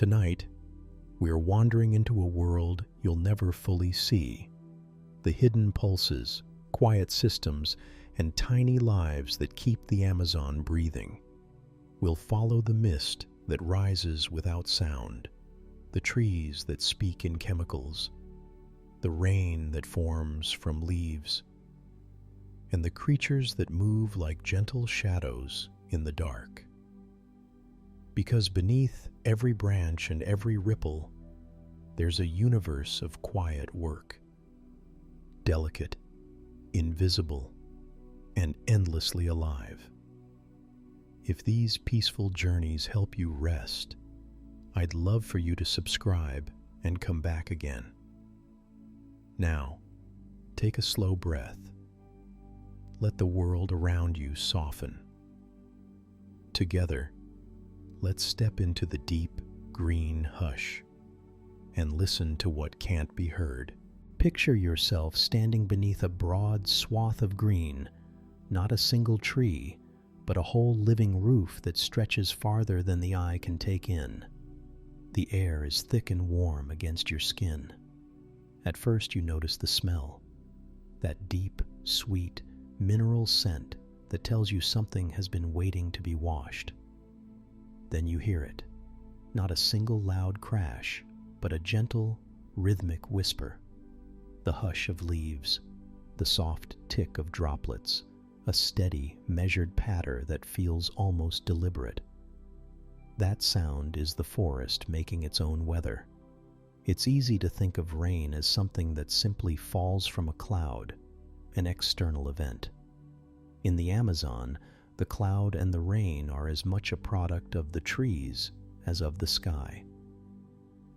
Tonight, we're wandering into a world you'll never fully see. The hidden pulses, quiet systems, and tiny lives that keep the Amazon breathing. We'll follow the mist that rises without sound, the trees that speak in chemicals, the rain that forms from leaves, and the creatures that move like gentle shadows in the dark. Because beneath every branch and every ripple, there's a universe of quiet work. Delicate, invisible, and endlessly alive. If these peaceful journeys help you rest, I'd love for you to subscribe and come back again. Now, take a slow breath. Let the world around you soften. Together, let's step into the deep, green hush and listen to what can't be heard. Picture yourself standing beneath a broad swath of green, not a single tree, but a whole living roof that stretches farther than the eye can take in. The air is thick and warm against your skin. At first you notice the smell, that deep, sweet, mineral scent that tells you something has been waiting to be washed. Then you hear it, not a single loud crash, but a gentle, rhythmic whisper. The hush of leaves, the soft tick of droplets, a steady, measured patter that feels almost deliberate. That sound is the forest making its own weather. It's easy to think of rain as something that simply falls from a cloud, an external event. In the Amazon, the cloud and the rain are as much a product of the trees as of the sky.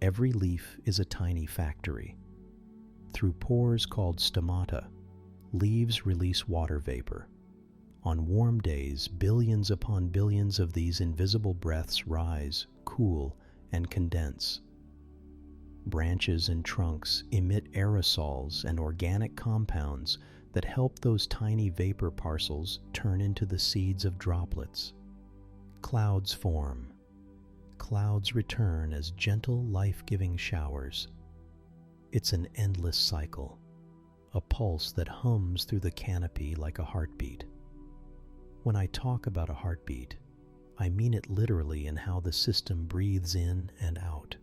Every leaf is a tiny factory. Through pores called stomata, leaves release water vapor. On warm days, billions upon billions of these invisible breaths rise, cool, and condense. Branches and trunks emit aerosols and organic compounds that help those tiny vapor parcels turn into the seeds of droplets. Clouds form. Clouds return as gentle, life-giving showers. It's an endless cycle, a pulse that hums through the canopy like a heartbeat. When I talk about a heartbeat, I mean it literally in how the system breathes in and out.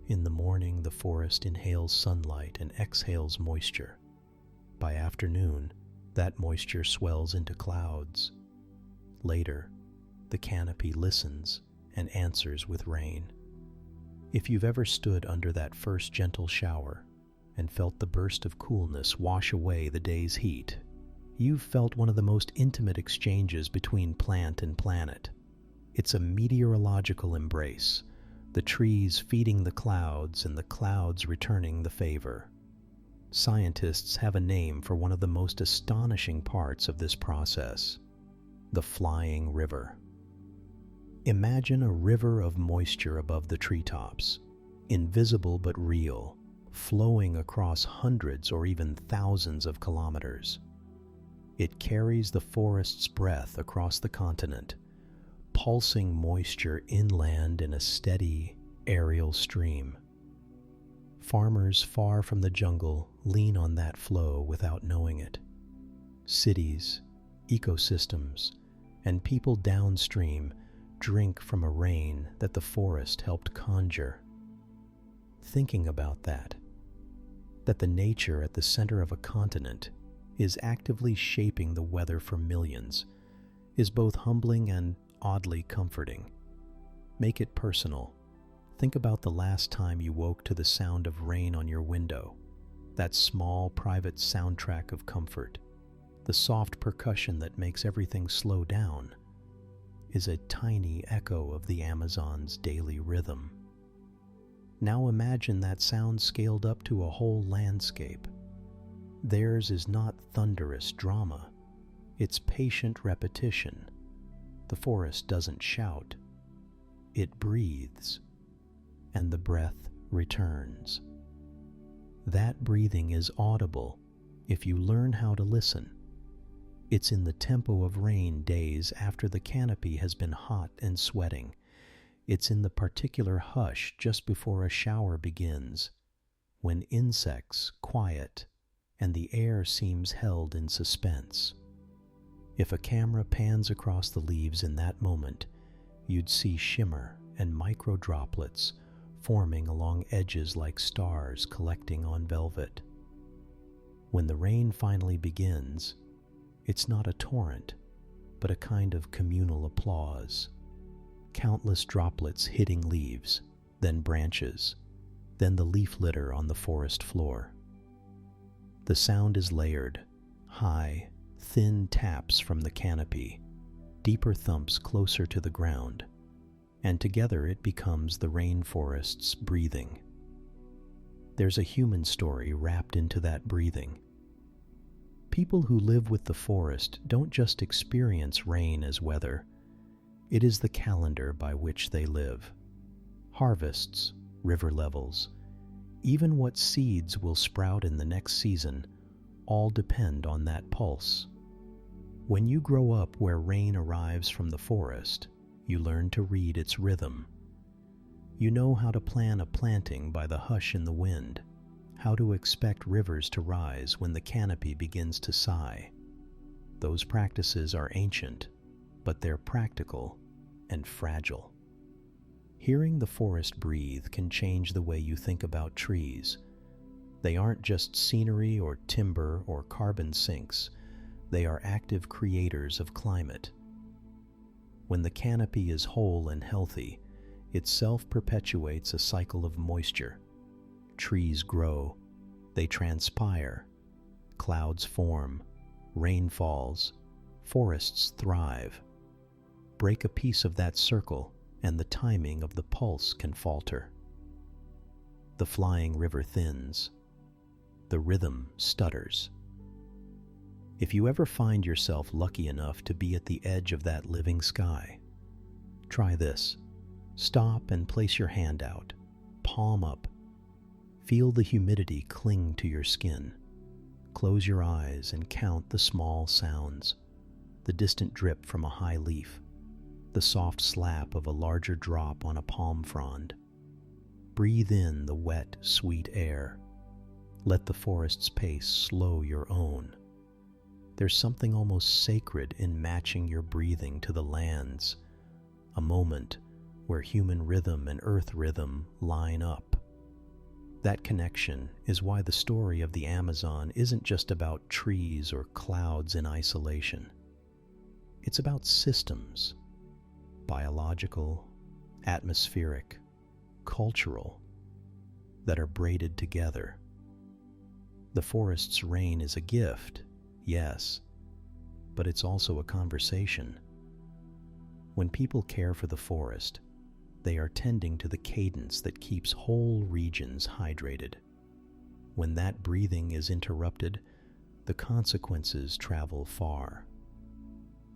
In the morning, the forest inhales sunlight and exhales moisture. By afternoon, that moisture swells into clouds. Later, the canopy listens and answers with rain. If you've ever stood under that first gentle shower and felt the burst of coolness wash away the day's heat, you've felt one of the most intimate exchanges between plant and planet. It's a meteorological embrace, the trees feeding the clouds and the clouds returning the favor. Scientists have a name for one of the most astonishing parts of this process: the flying river. Imagine a river of moisture above the treetops, invisible but real, flowing across hundreds or even thousands of kilometers. It carries the forest's breath across the continent, pulsing moisture inland in a steady, aerial stream. Farmers far from the jungle lean on that flow without knowing it. Cities, ecosystems, and people downstream drink from a rain that the forest helped conjure. Thinking about that the nature at the center of a continent is actively shaping the weather for millions, is both humbling and oddly comforting. Make it personal. Think about the last time you woke to the sound of rain on your window, that small private soundtrack of comfort. The soft percussion that makes everything slow down is a tiny echo of the Amazon's daily rhythm. Now imagine that sound scaled up to a whole landscape. Theirs is not thunderous drama, it's patient repetition. The forest doesn't shout, it breathes, and the breath returns. That breathing is audible if you learn how to listen. It's in the tempo of rain days after the canopy has been hot and sweating. It's in the particular hush just before a shower begins, when insects quiet and the air seems held in suspense. If a camera pans across the leaves in that moment, you'd see shimmer and micro droplets forming along edges like stars collecting on velvet. When the rain finally begins, it's not a torrent, but a kind of communal applause. Countless droplets hitting leaves, then branches, then the leaf litter on the forest floor. The sound is layered, high, thin taps from the canopy, deeper thumps closer to the ground, and together it becomes the rainforest's breathing. There's a human story wrapped into that breathing. People who live with the forest don't just experience rain as weather. It is the calendar by which they live. Harvests, river levels, even what seeds will sprout in the next season, all depend on that pulse. When you grow up where rain arrives from the forest, you learn to read its rhythm. You know how to plan a planting by the hush in the wind, how to expect rivers to rise when the canopy begins to sigh. Those practices are ancient, but they're practical and fragile. Hearing the forest breathe can change the way you think about trees. They aren't just scenery or timber or carbon sinks. They are active creators of climate. When the canopy is whole and healthy, it self-perpetuates a cycle of moisture. Trees grow, they transpire, clouds form, rain falls, forests thrive. Break a piece of that circle, and the timing of the pulse can falter. The flying river thins. The rhythm stutters. If you ever find yourself lucky enough to be at the edge of that living sky, try this. Stop and place your hand out, palm up. Feel the humidity cling to your skin. Close your eyes and count the small sounds. The distant drip from a high leaf, the soft slap of a larger drop on a palm frond. Breathe in the wet, sweet air. Let the forest's pace slow your own. There's something almost sacred in matching your breathing to the land's, a moment where human rhythm and earth rhythm line up. That connection is why the story of the Amazon isn't just about trees or clouds in isolation. It's about systems, biological, atmospheric, cultural, that are braided together. The forest's rain is a gift, yes, but it's also a conversation. When people care for the forest, they are tending to the cadence that keeps whole regions hydrated. When that breathing is interrupted, the consequences travel far.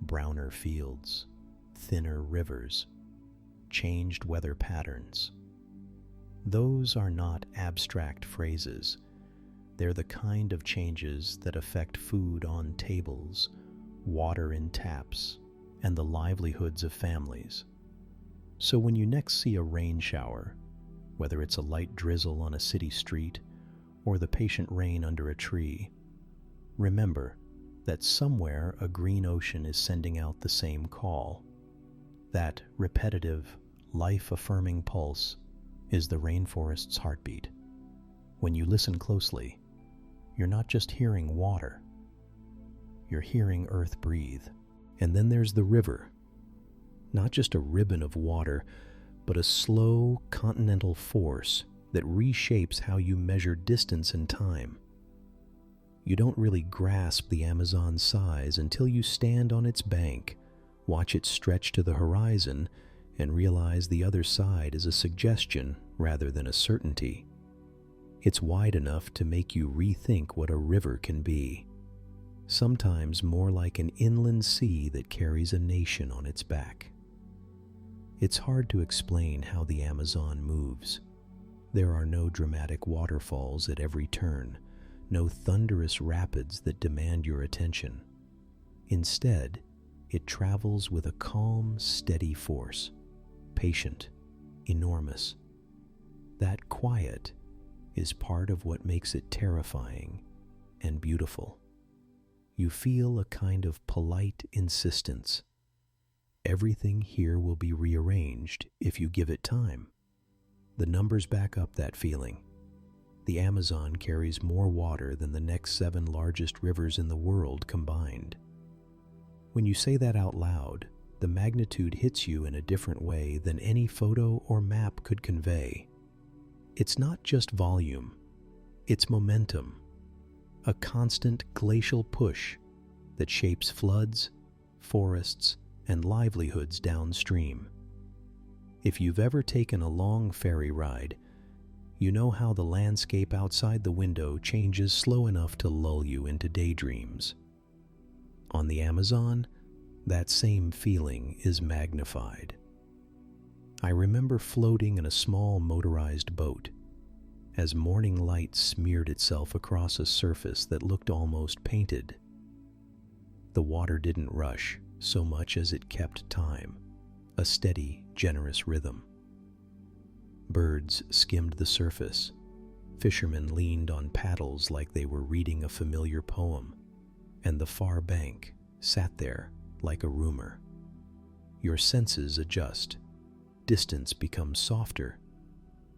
Browner fields, thinner rivers, changed weather patterns. Those are not abstract phrases. They're the kind of changes that affect food on tables, water in taps, and the livelihoods of families. So when you next see a rain shower, whether it's a light drizzle on a city street or the patient rain under a tree, remember that somewhere a green ocean is sending out the same call. That repetitive, life-affirming pulse is the rainforest's heartbeat. When you listen closely, you're not just hearing water, you're hearing earth breathe. And then there's the river. Not just a ribbon of water, but a slow, continental force that reshapes how you measure distance and time. You don't really grasp the Amazon's size until you stand on its bank, watch it stretch to the horizon, and realize the other side is a suggestion rather than a certainty. It's wide enough to make you rethink what a river can be, sometimes more like an inland sea that carries a nation on its back. It's hard to explain how the Amazon moves. There are no dramatic waterfalls at every turn, no thunderous rapids that demand your attention. Instead, it travels with a calm, steady force, patient enormous. That quiet is part of what makes it terrifying and beautiful. You feel a kind of polite insistence. Everything here will be rearranged if you give it time. The numbers back up that feeling. The Amazon carries more water than the next 7 largest rivers in the world combined. When you say that out loud, the magnitude hits you in a different way than any photo or map could convey. It's not just volume, it's momentum, a constant glacial push that shapes floods, forests, and livelihoods downstream. If you've ever taken a long ferry ride, you know how the landscape outside the window changes slow enough to lull you into daydreams. On the Amazon, that same feeling is magnified. I remember floating in a small motorized boat as morning light smeared itself across a surface that looked almost painted. The water didn't rush so much as it kept time, a steady, generous rhythm. Birds skimmed the surface. Fishermen leaned on paddles like they were reading a familiar poem, and the far bank sat there like a rumor. Your senses adjust. Distance becomes softer.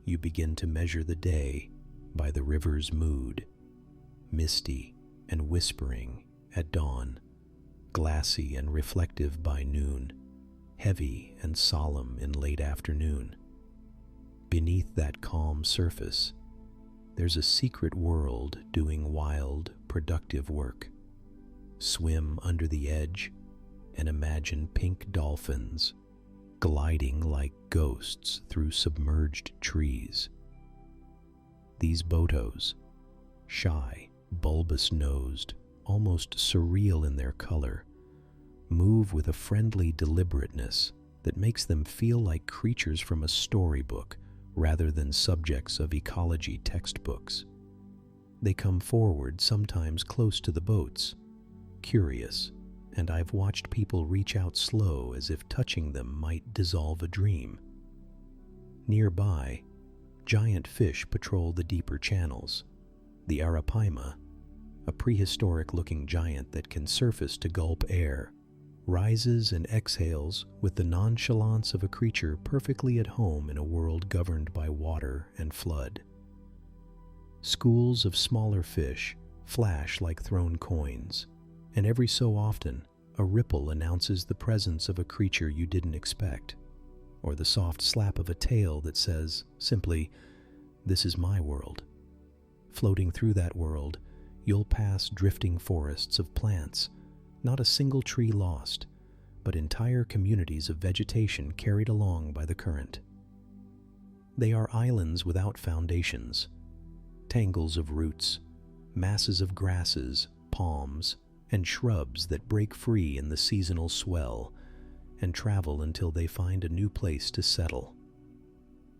You begin to measure the day by the river's mood, misty and whispering at dawn, glassy and reflective by noon, heavy and solemn in late afternoon. Beneath that calm surface, there's a secret world doing wild, productive work. Swim under the edge and imagine pink dolphins gliding like ghosts through submerged trees. These botos, shy, bulbous-nosed, almost surreal in their color, move with a friendly deliberateness that makes them feel like creatures from a storybook rather than subjects of ecology textbooks. They come forward, sometimes close to the boats, curious, and I've watched people reach out slow as if touching them might dissolve a dream. Nearby, giant fish patrol the deeper channels. The arapaima, a prehistoric-looking giant that can surface to gulp air, rises and exhales with the nonchalance of a creature perfectly at home in a world governed by water and flood. Schools of smaller fish flash like thrown coins, and every so often a ripple announces the presence of a creature you didn't expect, or the soft slap of a tail that says, simply, "This is my world." Floating through that world, you'll pass drifting forests of plants, not a single tree lost, but entire communities of vegetation carried along by the current. They are islands without foundations, tangles of roots, masses of grasses, palms, and shrubs that break free in the seasonal swell and travel until they find a new place to settle.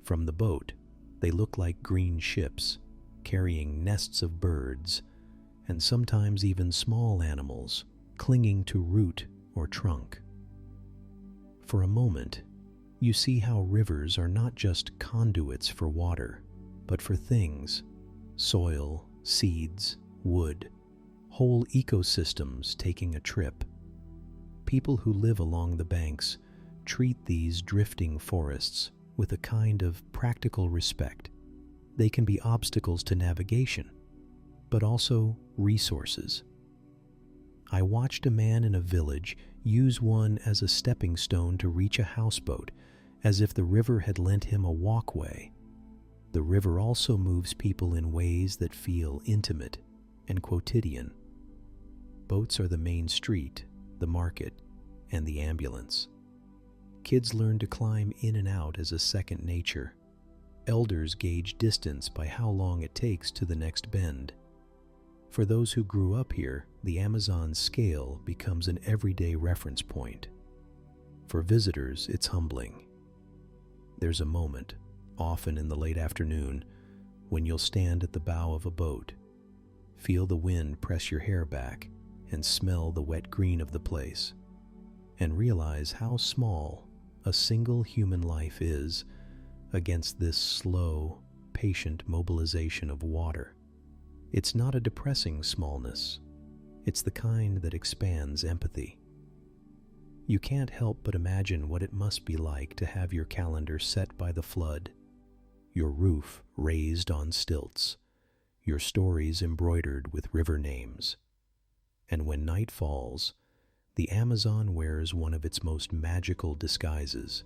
From the boat, they look like green ships, carrying nests of birds, and sometimes even small animals, clinging to root or trunk. For a moment, you see how rivers are not just conduits for water, but for things, soil, seeds, wood, whole ecosystems taking a trip. People who live along the banks treat these drifting forests with a kind of practical respect. They can be obstacles to navigation, but also resources. I watched a man in a village use one as a stepping stone to reach a houseboat, as if the river had lent him a walkway. The river also moves people in ways that feel intimate and quotidian. Boats are the main street, the market, and the ambulance. Kids learn to climb in and out as a second nature. Elders gauge distance by how long it takes to the next bend. For those who grew up here, the Amazon's scale becomes an everyday reference point. For visitors, it's humbling. There's a moment, often in the late afternoon, when you'll stand at the bow of a boat, feel the wind press your hair back, and smell the wet green of the place, and realize how small a single human life is against this slow, patient mobilization of water. It's not a depressing smallness. It's the kind that expands empathy. You can't help but imagine what it must be like to have your calendar set by the flood, your roof raised on stilts, your stories embroidered with river names. And when night falls, the Amazon wears one of its most magical disguises.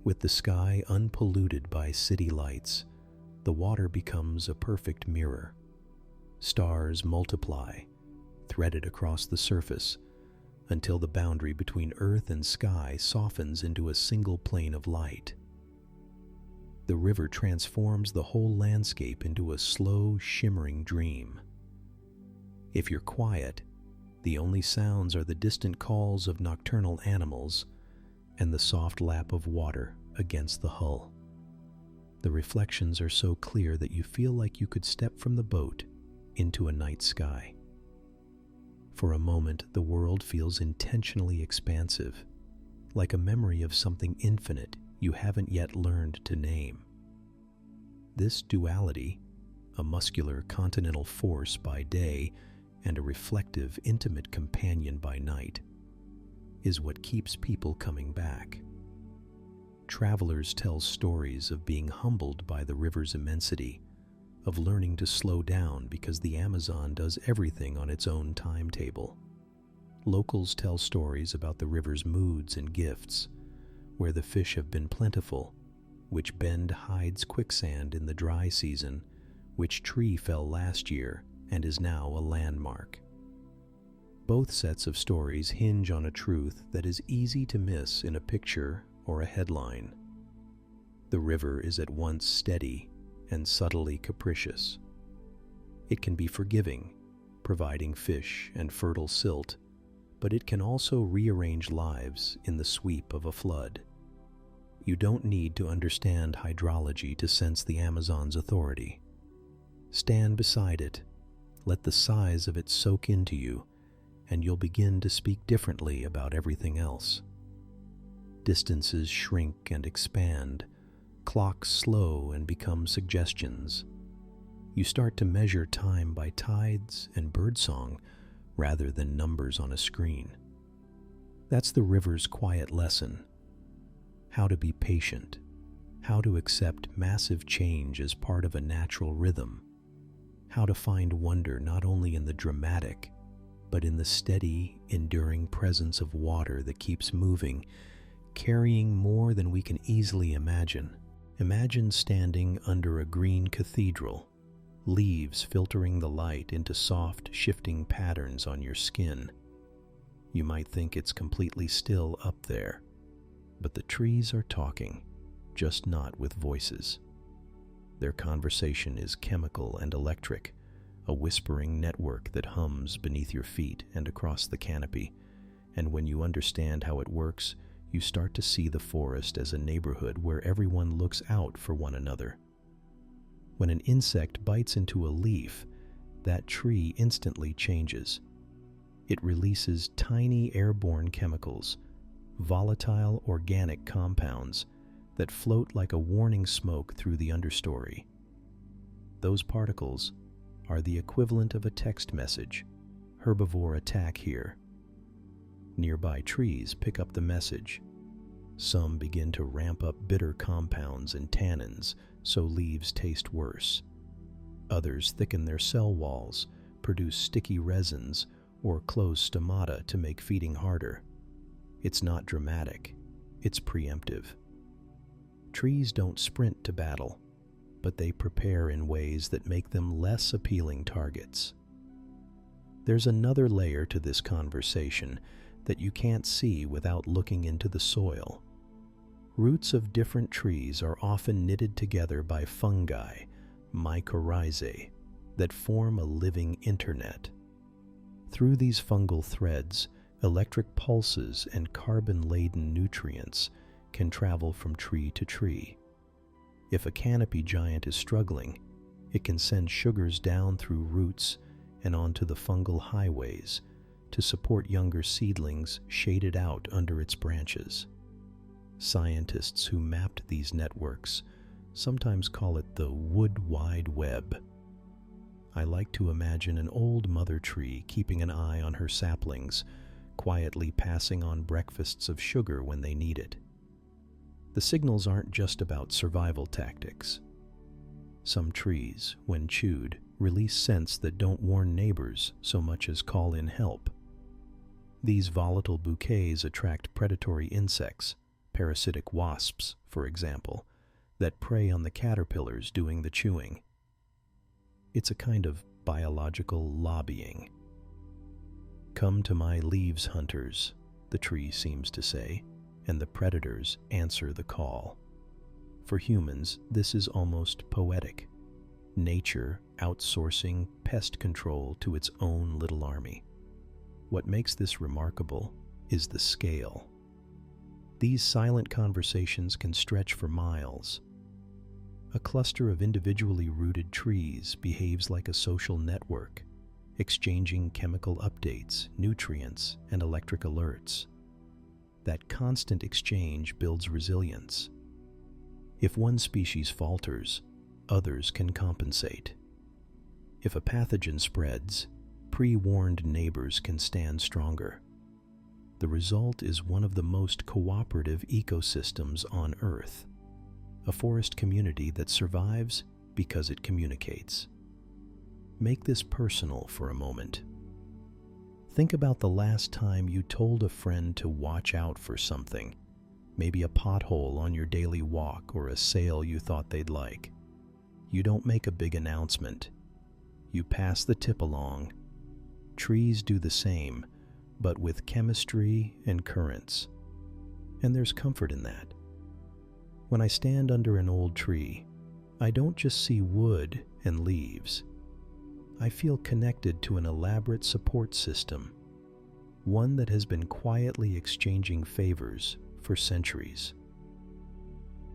With the sky unpolluted by city lights, the water becomes a perfect mirror. Stars multiply, threaded across the surface, until the boundary between earth and sky softens into a single plane of light. The river transforms the whole landscape into a slow, shimmering dream. If you're quiet, the only sounds are the distant calls of nocturnal animals and the soft lap of water against the hull. The reflections are so clear that you feel like you could step from the boat into a night sky. For a moment, the world feels intentionally expansive, like a memory of something infinite you haven't yet learned to name. This duality, a muscular continental force by day and a reflective, intimate companion by night, is what keeps people coming back. Travelers tell stories of being humbled by the river's immensity, of learning to slow down because the Amazon does everything on its own timetable. Locals tell stories about the river's moods and gifts, where the fish have been plentiful, which bend hides quicksand in the dry season, which tree fell last year and is now a landmark. Both sets of stories hinge on a truth that is easy to miss in a picture or a headline. The river is at once steady and subtly capricious. It can be forgiving, providing fish and fertile silt, but it can also rearrange lives in the sweep of a flood. You don't need to understand hydrology to sense the Amazon's authority. Stand beside it, let the size of it soak into you, and you'll begin to speak differently about everything else. Distances shrink and expand, clocks slow and become suggestions. You start to measure time by tides and birdsong rather than numbers on a screen. That's the river's quiet lesson. How to be patient, how to accept massive change as part of a natural rhythm, how to find wonder not only in the dramatic, but in the steady, enduring presence of water that keeps moving, carrying more than we can easily imagine. Imagine standing under a green cathedral, leaves filtering the light into soft, shifting patterns on your skin. You might think it's completely still up there, but the trees are talking, just not with voices. Their conversation is chemical and electric, a whispering network that hums beneath your feet and across the canopy. And when you understand how it works, you start to see the forest as a neighborhood where everyone looks out for one another. When an insect bites into a leaf, that tree instantly changes. It releases tiny airborne chemicals, volatile organic compounds that float like a warning smoke through the understory. Those particles are the equivalent of a text message, herbivore attack here. Nearby trees pick up the message. Some begin to ramp up bitter compounds and tannins so leaves taste worse. Others thicken their cell walls, produce sticky resins, or close stomata to make feeding harder. It's not dramatic, it's preemptive. Trees don't sprint to battle, but they prepare in ways that make them less appealing targets. There's another layer to this conversation that you can't see without looking into the soil. Roots of different trees are often knitted together by fungi, mycorrhizae, that form a living internet. Through these fungal threads, electric pulses and carbon-laden nutrients can travel from tree to tree. If a canopy giant is struggling, it can send sugars down through roots and onto the fungal highways to support younger seedlings shaded out under its branches. Scientists who mapped these networks sometimes call it the wood wide web. I like to imagine an old mother tree keeping an eye on her saplings, quietly passing on breakfasts of sugar when they need it. The signals aren't just about survival tactics. Some trees, when chewed, release scents that don't warn neighbors so much as call in help. These volatile bouquets attract predatory insects, parasitic wasps, for example, that prey on the caterpillars doing the chewing. It's a kind of biological lobbying. "Come to my leaves, hunters," the tree seems to say, and the predators answer the call. For humans, this is almost poetic. Nature outsourcing pest control to its own little army. What makes this remarkable is the scale. These silent conversations can stretch for miles. A cluster of individually rooted trees behaves like a social network, exchanging chemical updates, nutrients, and electric alerts. That constant exchange builds resilience. If one species falters, others can compensate. If a pathogen spreads, pre-warned neighbors can stand stronger. The result is one of the most cooperative ecosystems on Earth, a forest community that survives because it communicates. Make this personal for a moment. Think about the last time you told a friend to watch out for something, maybe a pothole on your daily walk or a sale you thought they'd like. You don't make a big announcement. You pass the tip along. Trees do the same, but with chemistry and currents. And there's comfort in that. When I stand under an old tree, I don't just see wood and leaves. I feel connected to an elaborate support system, one that has been quietly exchanging favors for centuries.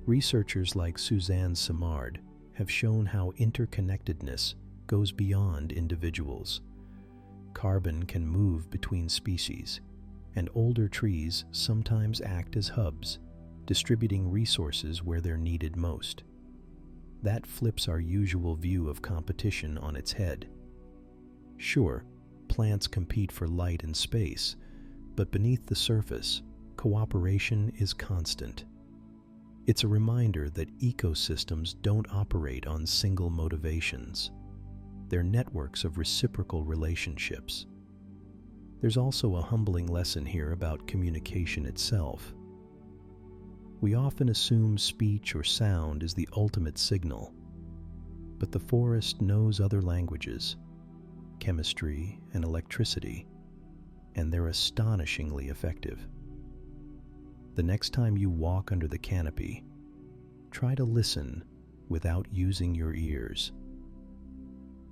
Researchers like Suzanne Simard have shown how interconnectedness goes beyond individuals. Carbon can move between species, and older trees sometimes act as hubs, distributing resources where they're needed most. That flips our usual view of competition on its head. Sure, plants compete for light and space, but beneath the surface, cooperation is constant. It's a reminder that ecosystems don't operate on single motivations. They're networks of reciprocal relationships. There's also a humbling lesson here about communication itself. We often assume speech or sound is the ultimate signal, but the forest knows other languages, chemistry and electricity, and they're astonishingly effective. The next time you walk under the canopy, try to listen without using your ears.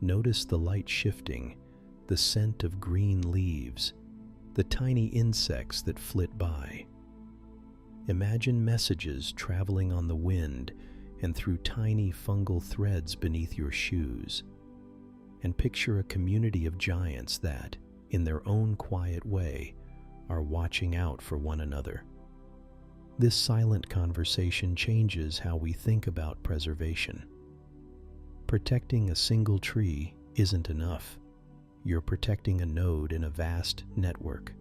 Notice the light shifting, the scent of green leaves, the tiny insects that flit by. Imagine messages traveling on the wind and through tiny fungal threads beneath your shoes. And picture a community of giants that, in their own quiet way, are watching out for one another. This silent conversation changes how we think about preservation. Protecting a single tree isn't enough. You're protecting a node in a vast network.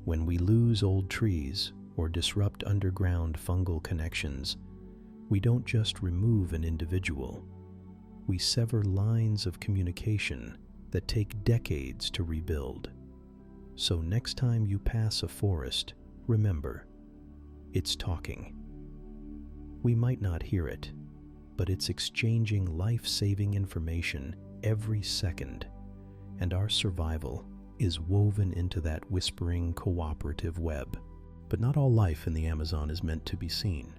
When we lose old trees or disrupt underground fungal connections, we don't just remove an individual. We sever lines of communication that take decades to rebuild. So next time you pass a forest, remember, it's talking. We might not hear it, but it's exchanging life-saving information every second, and our survival is woven into that whispering cooperative web. But not all life in the Amazon is meant to be seen.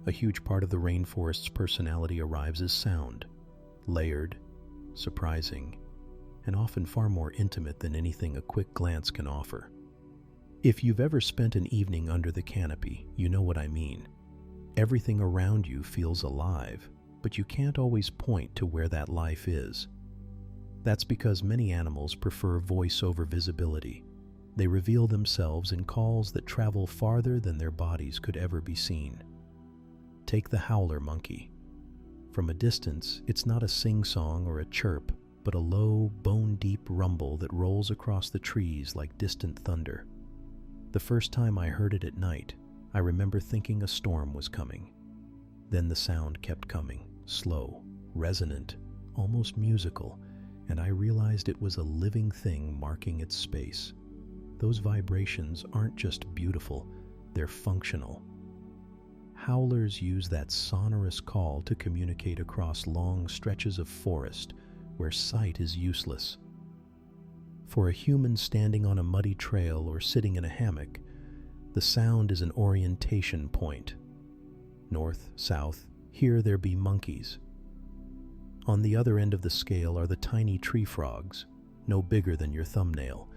A huge part of the rainforest's personality arrives as sound, layered, surprising, and often far more intimate than anything a quick glance can offer. If you've ever spent an evening under the canopy, you know what I mean. Everything around you feels alive, but you can't always point to where that life is. That's because many animals prefer voice over visibility. They reveal themselves in calls that travel farther than their bodies could ever be seen. Take the howler monkey. From a distance, it's not a sing-song or a chirp, but a low, bone-deep rumble that rolls across the trees like distant thunder. The first time I heard it at night, I remember thinking a storm was coming. Then the sound kept coming, slow, resonant, almost musical, and I realized it was a living thing marking its space. Those vibrations aren't just beautiful, they're functional. Howlers use that sonorous call to communicate across long stretches of forest where sight is useless. For a human standing on a muddy trail or sitting in a hammock, the sound is an orientation point. North, south, here there be monkeys. On the other end of the scale are the tiny tree frogs, no bigger than your thumbnail,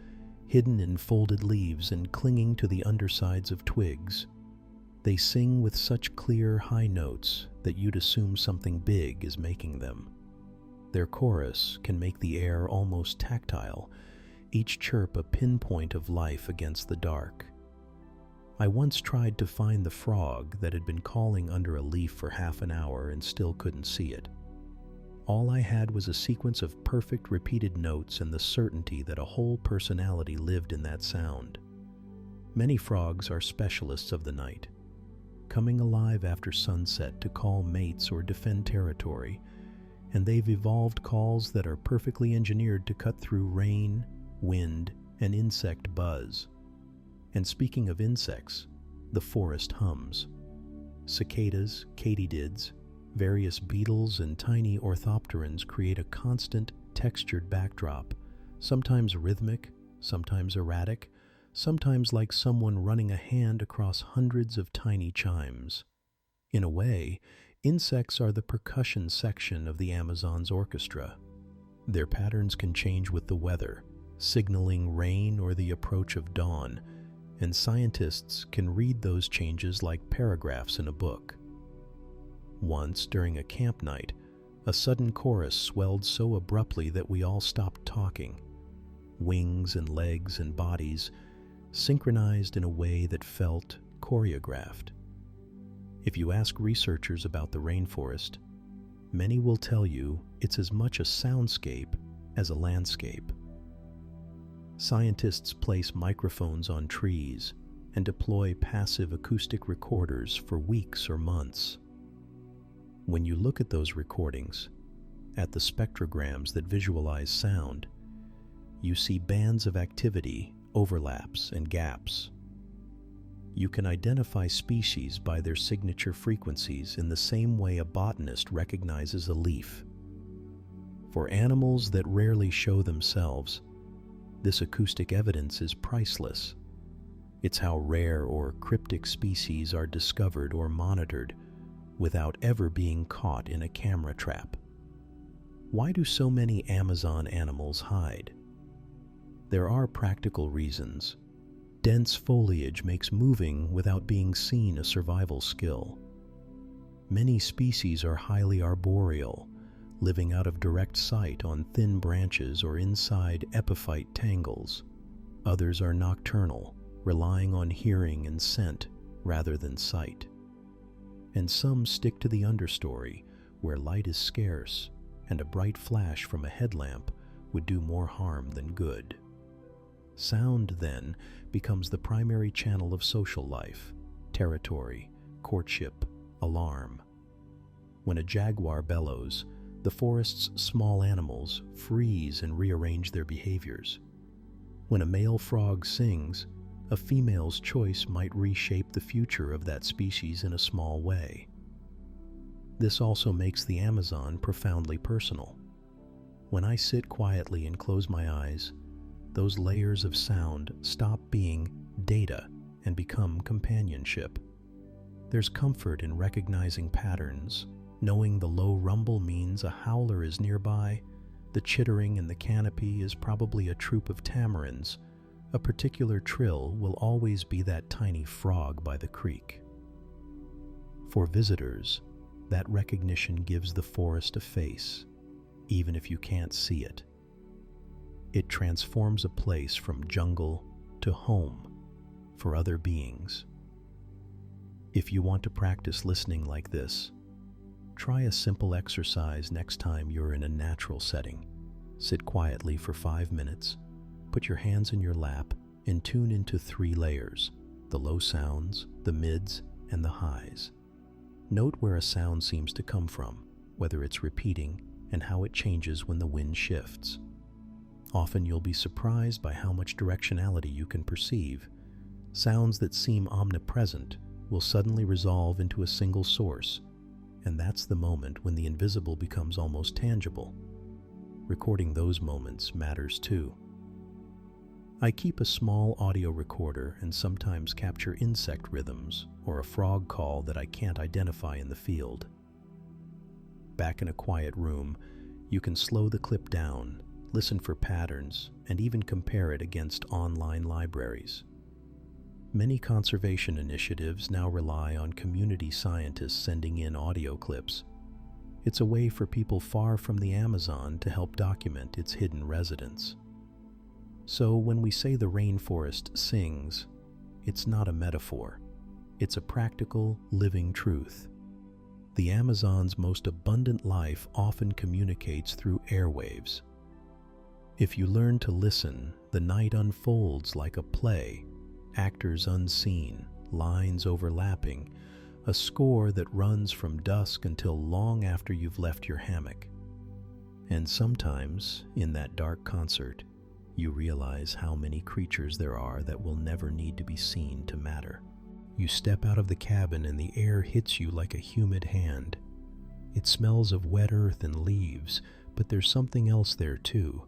hidden in folded leaves and clinging to the undersides of twigs. They sing with such clear, high notes that you'd assume something big is making them. Their chorus can make the air almost tactile, each chirp a pinpoint of life against the dark. I once tried to find the frog that had been calling under a leaf for half an hour and still couldn't see it. All I had was a sequence of perfect repeated notes and the certainty that a whole personality lived in that sound. Many frogs are specialists of the night, coming alive after sunset to call mates or defend territory, and they've evolved calls that are perfectly engineered to cut through rain, wind, and insect buzz. And speaking of insects, the forest hums. Cicadas, katydids, various beetles, and tiny orthopterans create a constant, textured backdrop, sometimes rhythmic, sometimes erratic, sometimes like someone running a hand across hundreds of tiny chimes. In a way, insects are the percussion section of the Amazon's orchestra. Their patterns can change with the weather, signaling rain or the approach of dawn, and scientists can read those changes like paragraphs in a book. Once, during a camp night, a sudden chorus swelled so abruptly that we all stopped talking. Wings and legs and bodies synchronized in a way that felt choreographed. If you ask researchers about the rainforest, many will tell you it's as much a soundscape as a landscape. Scientists place microphones on trees and deploy passive acoustic recorders for weeks or months. When you look at those recordings, at the spectrograms that visualize sound, you see bands of activity, overlaps, and gaps. You can identify species by their signature frequencies in the same way a botanist recognizes a leaf. For animals that rarely show themselves, this acoustic evidence is priceless. It's how rare or cryptic species are discovered or monitored without ever being caught in a camera trap. Why do so many Amazon animals hide? There are practical reasons. Dense foliage makes moving without being seen a survival skill. Many species are highly arboreal, living out of direct sight on thin branches or inside epiphyte tangles. Others are nocturnal, relying on hearing and scent rather than sight. And some stick to the understory, where light is scarce, and a bright flash from a headlamp would do more harm than good. Sound, then, becomes the primary channel of social life, territory, courtship, alarm. When a jaguar bellows, the forest's small animals freeze and rearrange their behaviors. When a male frog sings, a female's choice might reshape the future of that species in a small way. This also makes the Amazon profoundly personal. When I sit quietly and close my eyes, those layers of sound stop being data and become companionship. There's comfort in recognizing patterns, knowing the low rumble means a howler is nearby, the chittering in the canopy is probably a troop of tamarins, a particular trill will always be that tiny frog by the creek. For visitors, that recognition gives the forest a face, even if you can't see it. It transforms a place from jungle to home for other beings. If you want to practice listening like this, try a simple exercise next time you're in a natural setting. Sit quietly for 5 minutes, put your hands in your lap, and tune into 3 layers: the low sounds, the mids, and the highs. Note where a sound seems to come from, whether it's repeating, and how it changes when the wind shifts. Often you'll be surprised by how much directionality you can perceive. Sounds that seem omnipresent will suddenly resolve into a single source, and that's the moment when the invisible becomes almost tangible. Recording those moments matters too. I keep a small audio recorder and sometimes capture insect rhythms or a frog call that I can't identify in the field. Back in a quiet room, you can slow the clip down, listen for patterns, and even compare it against online libraries. Many conservation initiatives now rely on community scientists sending in audio clips. It's a way for people far from the Amazon to help document its hidden residents. So when we say the rainforest sings, it's not a metaphor. It's a practical, living truth. The Amazon's most abundant life often communicates through airwaves. If you learn to listen, the night unfolds like a play, actors unseen, lines overlapping, a score that runs from dusk until long after you've left your hammock. And sometimes, in that dark concert, you realize how many creatures there are that will never need to be seen to matter. You step out of the cabin and the air hits you like a humid hand. It smells of wet earth and leaves, but there's something else there too,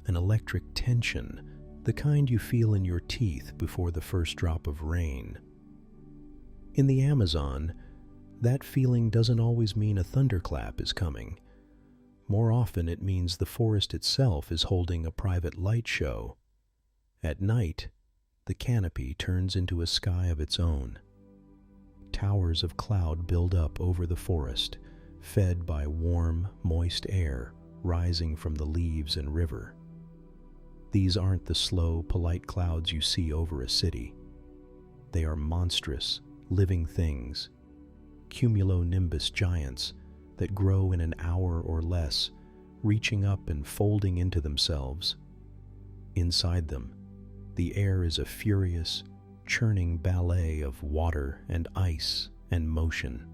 an electric tension, the kind you feel in your teeth before the first drop of rain. In the Amazon, that feeling doesn't always mean a thunderclap is coming. More often it means the forest itself is holding a private light show. At night, the canopy turns into a sky of its own. Towers of cloud build up over the forest, fed by warm, moist air rising from the leaves and river. These aren't the slow, polite clouds you see over a city. They are monstrous, living things, cumulonimbus giants that grow in an hour or less, reaching up and folding into themselves. Inside them, the air is a furious, churning ballet of water and ice and motion.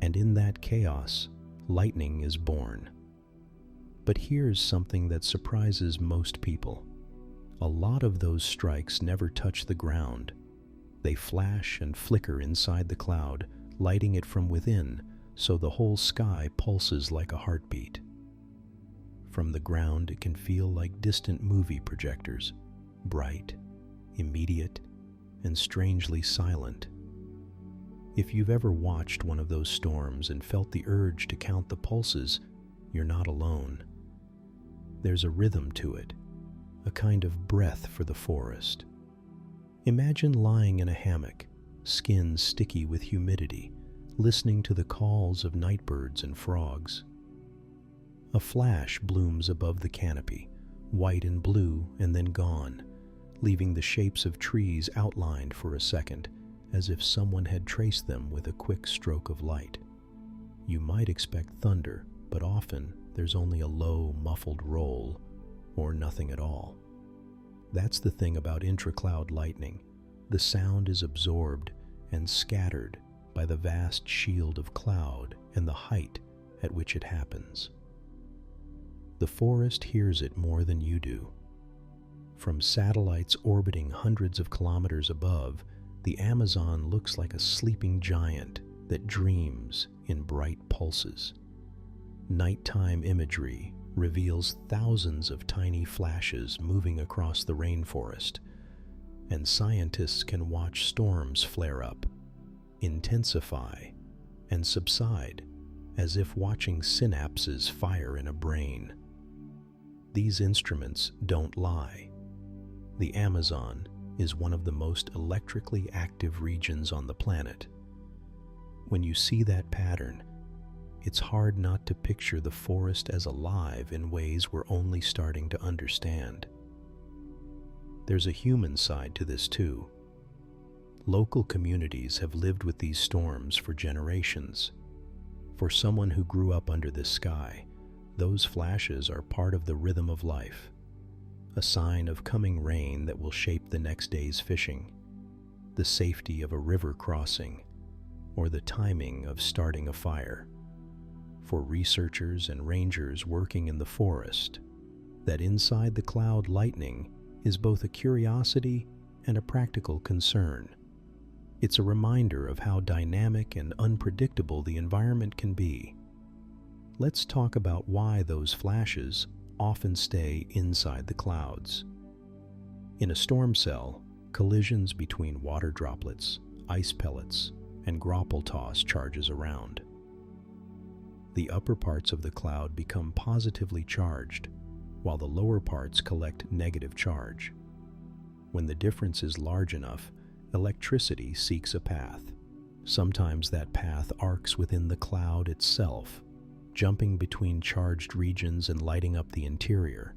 And in that chaos, lightning is born. But here's something that surprises most people. A lot of those strikes never touch the ground. They flash and flicker inside the cloud, lighting it from within, so the whole sky pulses like a heartbeat. From the ground, it can feel like distant movie projectors, bright, immediate, and strangely silent. If you've ever watched one of those storms and felt the urge to count the pulses, you're not alone. There's a rhythm to it, a kind of breath for the forest. Imagine lying in a hammock, skin sticky with humidity, listening to the calls of nightbirds and frogs. A flash blooms above the canopy, white and blue, and then gone, leaving the shapes of trees outlined for a second, as if someone had traced them with a quick stroke of light. You might expect thunder, but often there's only a low, muffled roll, or nothing at all. That's the thing about intracloud lightning. The sound is absorbed and scattered by the vast shield of cloud and the height at which it happens. The forest hears it more than you do. From satellites orbiting hundreds of kilometers above, the Amazon looks like a sleeping giant that dreams in bright pulses. Nighttime imagery reveals thousands of tiny flashes moving across the rainforest, and scientists can watch storms flare up, intensify, and subside, as if watching synapses fire in a brain. These instruments don't lie. The Amazon is one of the most electrically active regions on the planet. When you see that pattern, it's hard not to picture the forest as alive in ways we're only starting to understand. there's a human side to this too. Local communities have lived with these storms for generations. For someone who grew up under this sky, those flashes are part of the rhythm of life, a sign of coming rain that will shape the next day's fishing, the safety of a river crossing, or the timing of starting a fire. For researchers and rangers working in the forest, that inside the cloud lightning is both a curiosity and a practical concern. It's a reminder of how dynamic and unpredictable the environment can be. Let's talk about why those flashes often stay inside the clouds. In a storm cell, collisions between water droplets, ice pellets, and grapple toss charges around. The upper parts of the cloud become positively charged, while the lower parts collect negative charge. When the difference is large enough, electricity seeks a path. Sometimes that path arcs within the cloud itself, jumping between charged regions and lighting up the interior.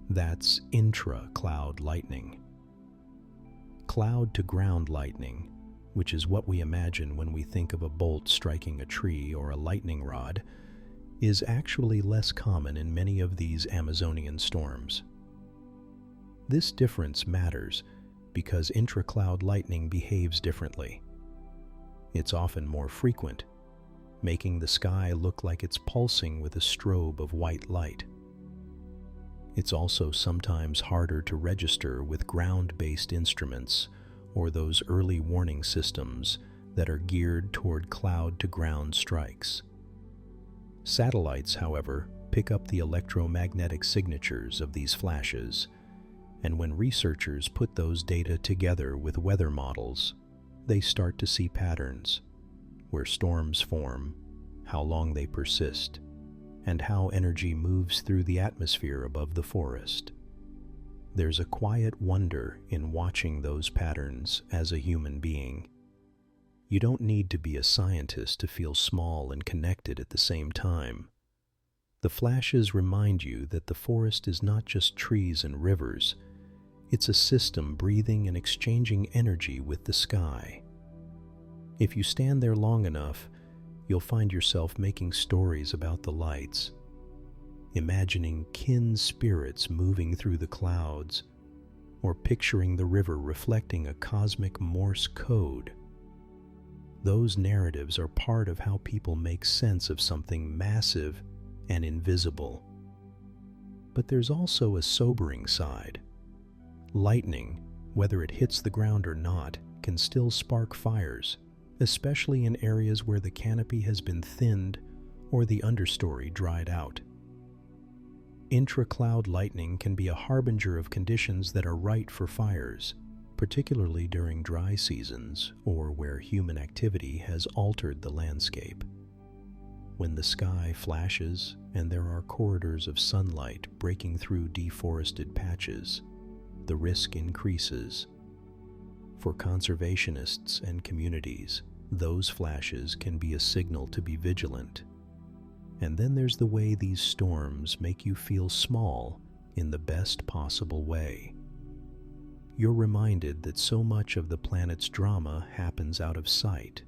That's intra-cloud lightning. Cloud-to-ground lightning, which is what we imagine when we think of a bolt striking a tree or a lightning rod, is actually less common in many of these Amazonian storms. This difference matters because intra-cloud lightning behaves differently. It's often more frequent, making the sky look like it's pulsing with a strobe of white light. It's also sometimes harder to register with ground-based instruments or those early warning systems that are geared toward cloud-to-ground strikes. Satellites, however, pick up the electromagnetic signatures of these flashes, and when researchers put those data together with weather models, they start to see patterns, where storms form, how long they persist, and how energy moves through the atmosphere above the forest. There's a quiet wonder in watching those patterns as a human being. You don't need to be a scientist to feel small and connected at the same time. The flashes remind you that the forest is not just trees and rivers. It's a system breathing and exchanging energy with the sky. If you stand there long enough, you'll find yourself making stories about the lights, imagining kin spirits moving through the clouds, or picturing the river reflecting a cosmic Morse code. Those narratives are part of how people make sense of something massive and invisible. But there's also a sobering side. Lightning, whether it hits the ground or not, can still spark fires, especially in areas where the canopy has been thinned or the understory dried out. Intra-cloud lightning can be a harbinger of conditions that are right for fires, particularly during dry seasons or where human activity has altered the landscape. When the sky flashes and there are corridors of sunlight breaking through deforested patches, the risk increases. For conservationists and communities, those flashes can be a signal to be vigilant. And then there's the way these storms make you feel small in the best possible way. You're reminded that so much of the planet's drama happens out of sight,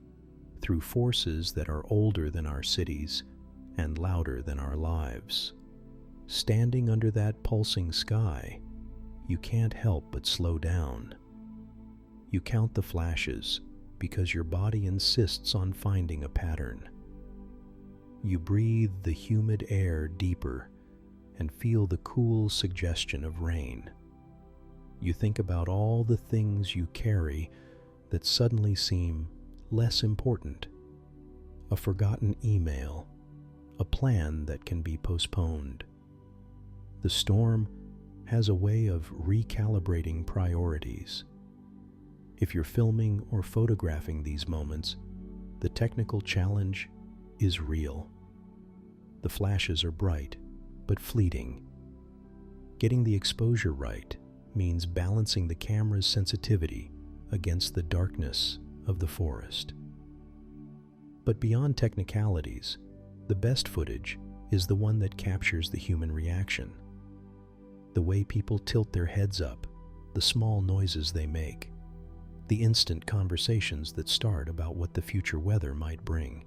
through forces that are older than our cities and louder than our lives. Standing under that pulsing sky, you can't help but slow down. You count the flashes because your body insists on finding a pattern. You breathe the humid air deeper and feel the cool suggestion of rain. You think about all the things you carry that suddenly seem less important. A forgotten email, a plan that can be postponed. The storm has a way of recalibrating priorities. If you're filming or photographing these moments, the technical challenge is real. The flashes are bright, but fleeting. Getting the exposure right means balancing the camera's sensitivity against the darkness of the forest. But beyond technicalities, the best footage is the one that captures the human reaction. The way people tilt their heads up, the small noises they make, the instant conversations that start about what the future weather might bring.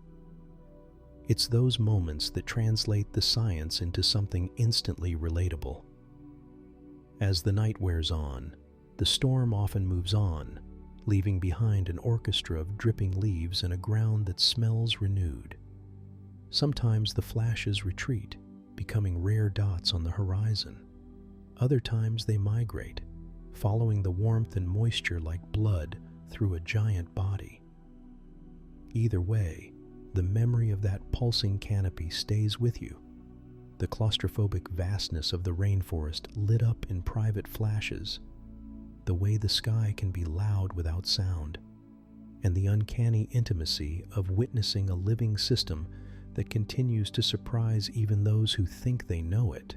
It's those moments that translate the science into something instantly relatable. As the night wears on, the storm often moves on, leaving behind an orchestra of dripping leaves and a ground that smells renewed. Sometimes the flashes retreat, becoming rare dots on the horizon. Other times they migrate, following the warmth and moisture like blood through a giant body. Either way, the memory of that pulsing canopy stays with you. The claustrophobic vastness of the rainforest lit up in private flashes, the way the sky can be loud without sound, and the uncanny intimacy of witnessing a living system that continues to surprise even those who think they know it.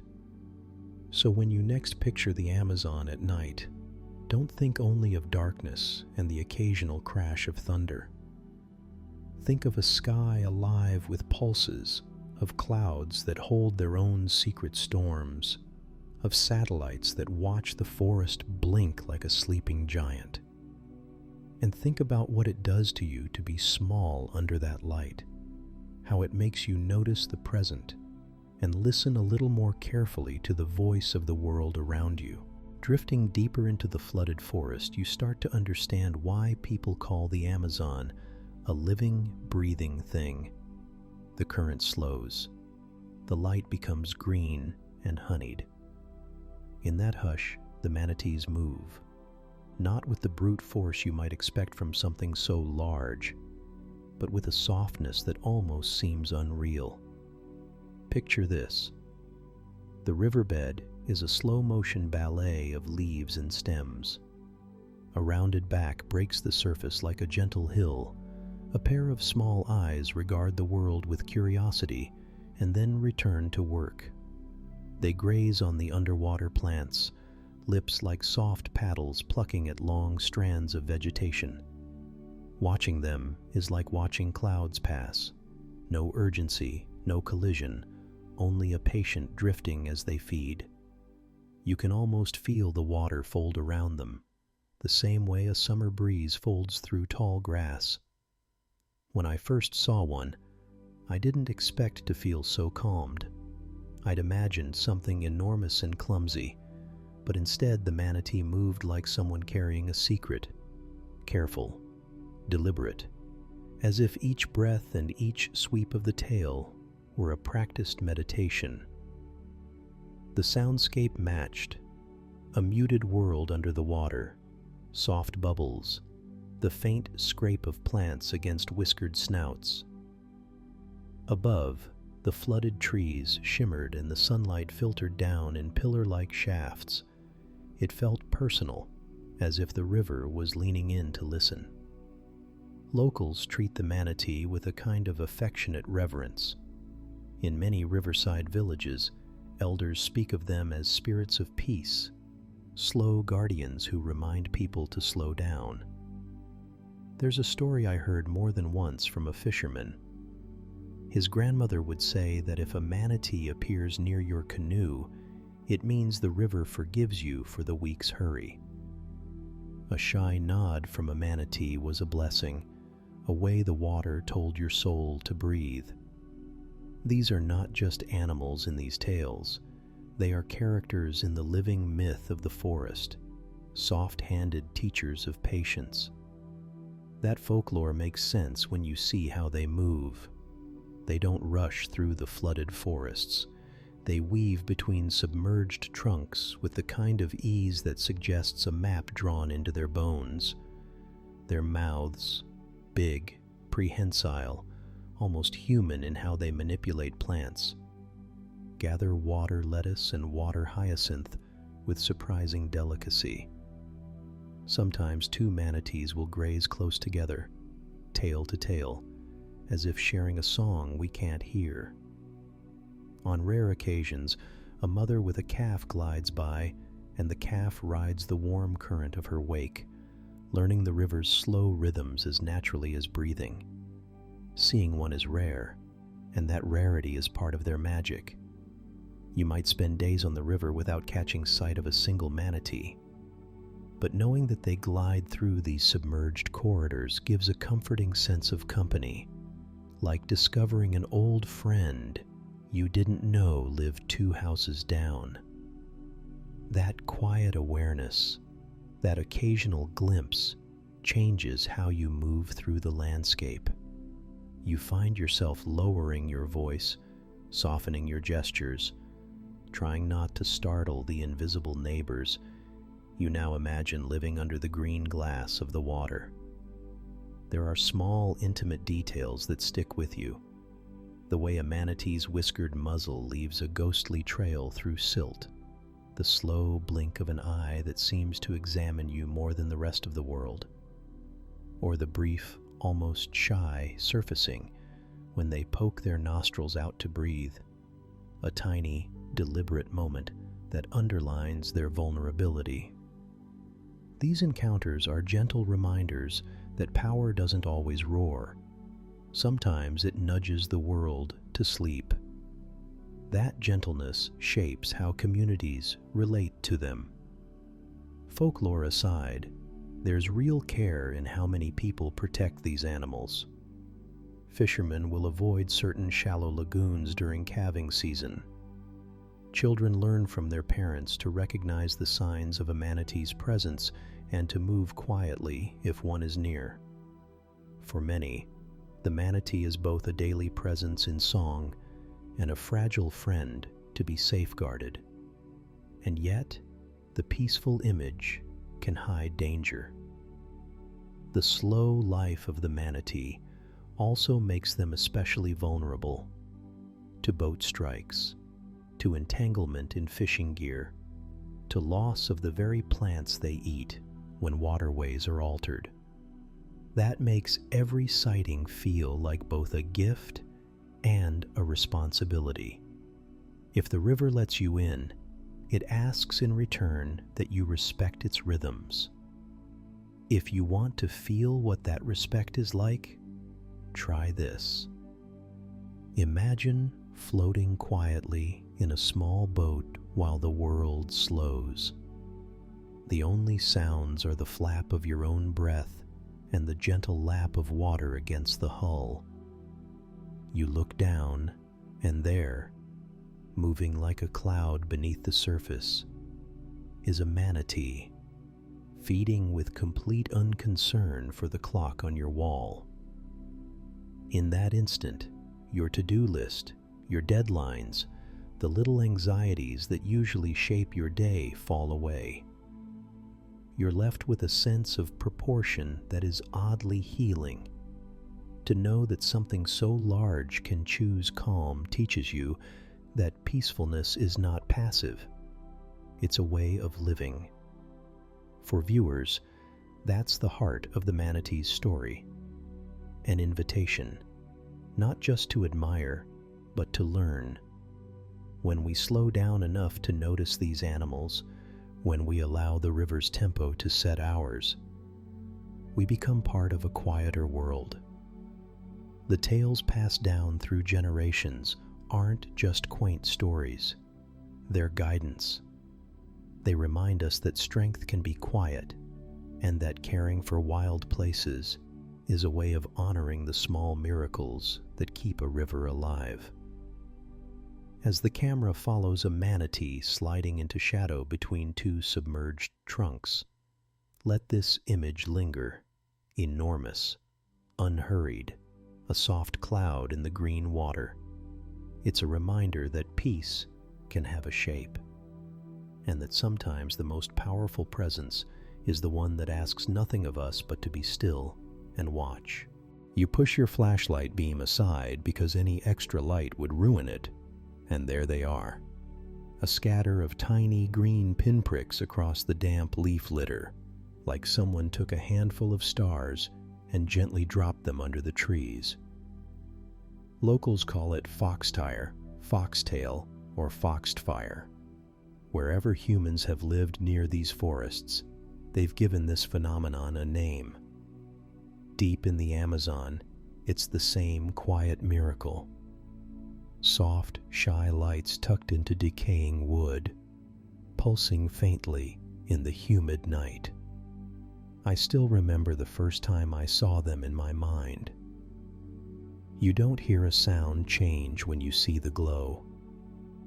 So when you next picture the Amazon at night, don't think only of darkness and the occasional crash of thunder. Think of a sky alive with pulses, of clouds that hold their own secret storms, of satellites that watch the forest blink like a sleeping giant. And think about what it does to you to be small under that light, how it makes you notice the present and listen a little more carefully to the voice of the world around you. Drifting deeper into the flooded forest, you start to understand why people call the Amazon a living, breathing thing. The current slows. The light becomes green and honeyed. In that hush, the manatees move, not with the brute force you might expect from something so large, but with a softness that almost seems unreal. Picture this. The riverbed is a slow-motion ballet of leaves and stems. A rounded back breaks the surface like a gentle hill. A pair of small eyes regard the world with curiosity and then return to work. They graze on the underwater plants, lips like soft paddles plucking at long strands of vegetation. Watching them is like watching clouds pass. No urgency, no collision, only a patient drifting as they feed. You can almost feel the water fold around them, the same way a summer breeze folds through tall grass. When I first saw one, I didn't expect to feel so calmed. I'd imagined something enormous and clumsy, but instead the manatee moved like someone carrying a secret, careful, deliberate, as if each breath and each sweep of the tail were a practiced meditation. The soundscape matched, a muted world under the water, soft bubbles, the faint scrape of plants against whiskered snouts. Above, the flooded trees shimmered and the sunlight filtered down in pillar-like shafts. It felt personal, as if the river was leaning in to listen. Locals treat the manatee with a kind of affectionate reverence. In many riverside villages, elders speak of them as spirits of peace, slow guardians who remind people to slow down. There's a story I heard more than once from a fisherman. His grandmother would say that if a manatee appears near your canoe, it means the river forgives you for the week's hurry. A shy nod from a manatee was a blessing, a way the water told your soul to breathe. These are not just animals in these tales. They are characters in the living myth of the forest, soft-handed teachers of patience. That folklore makes sense when you see how they move. They don't rush through the flooded forests. They weave between submerged trunks with the kind of ease that suggests a map drawn into their bones. Their mouths, big, prehensile, almost human in how they manipulate plants, gather water lettuce and water hyacinth with surprising delicacy. Sometimes two manatees will graze close together, tail to tail, as if sharing a song we can't hear. On rare occasions, a mother with a calf glides by, and the calf rides the warm current of her wake, learning the river's slow rhythms as naturally as breathing. Seeing one is rare, and that rarity is part of their magic. You might spend days on the river without catching sight of a single manatee. but knowing that they glide through these submerged corridors gives a comforting sense of company, like discovering an old friend you didn't know lived 2 houses down. That quiet awareness, that occasional glimpse, changes how you move through the landscape. You find yourself lowering your voice, softening your gestures, trying not to startle the invisible neighbors. You now imagine living under the green glass of the water. There are small, intimate details that stick with you. The way a manatee's whiskered muzzle leaves a ghostly trail through silt, the slow blink of an eye that seems to examine you more than the rest of the world, or the brief, almost shy surfacing when they poke their nostrils out to breathe, a tiny, deliberate moment that underlines their vulnerability. These encounters are gentle reminders that power doesn't always roar. Sometimes it nudges the world to sleep. That gentleness shapes how communities relate to them. Folklore aside, there's real care in how many people protect these animals. Fishermen will avoid certain shallow lagoons during calving season. Children learn from their parents to recognize the signs of a manatee's presence and to move quietly if one is near. For many, the manatee is both a daily presence in song and a fragile friend to be safeguarded. And yet, the peaceful image can hide danger. The slow life of the manatee also makes them especially vulnerable to boat strikes, to entanglement in fishing gear, to loss of the very plants they eat when waterways are altered. That makes every sighting feel like both a gift and a responsibility. If the river lets you in, it asks in return that you respect its rhythms. If you want to feel what that respect is like, try this. Imagine floating quietly in a small boat while the world slows. The only sounds are the flap of your own breath and the gentle lap of water against the hull. You look down, and there, moving like a cloud beneath the surface, is a manatee, feeding with complete unconcern for the clock on your wall. In that instant, your to-do list, your deadlines, the little anxieties that usually shape your day fall away. You're left with a sense of proportion that is oddly healing. To know that something so large can choose calm teaches you that peacefulness is not passive. It's a way of living. For viewers, that's the heart of the manatee's story. An invitation, not just to admire, but to learn. When we slow down enough to notice these animals, when we allow the river's tempo to set ours, we become part of a quieter world. The tales passed down through generations aren't just quaint stories. They're guidance. They remind us that strength can be quiet, and that caring for wild places is a way of honoring the small miracles that keep a river alive. As the camera follows a manatee sliding into shadow between 2 submerged trunks, let this image linger, enormous, unhurried, a soft cloud in the green water. It's a reminder that peace can have a shape, and that sometimes the most powerful presence is the one that asks nothing of us but to be still and watch. You push your flashlight beam aside because any extra light would ruin it, and there they are, a scatter of tiny green pinpricks across the damp leaf litter, like someone took a handful of stars and gently dropped them under the trees. Locals call it foxtire, foxtail, or foxed fire. Wherever humans have lived near these forests, they've given this phenomenon a name. Deep in the Amazon, it's the same quiet miracle. Soft, shy lights tucked into decaying wood, pulsing faintly in the humid night. I still remember the first time I saw them in my mind. You don't hear a sound change when you see the glow,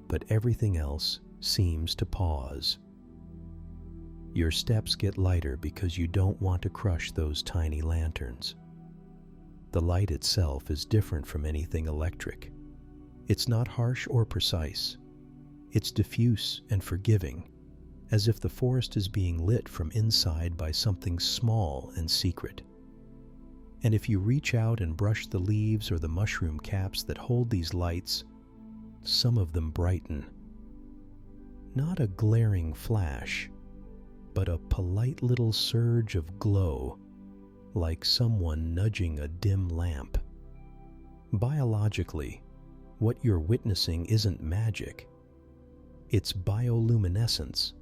but everything else seems to pause. Your steps get lighter because you don't want to crush those tiny lanterns. The light itself is different from anything electric. It's not harsh or precise. It's diffuse and forgiving, as if the forest is being lit from inside by something small and secret. And if you reach out and brush the leaves or the mushroom caps that hold these lights, some of them brighten. Not a glaring flash, but a polite little surge of glow, like someone nudging a dim lamp. Biologically, what you're witnessing isn't magic. It's bioluminescence,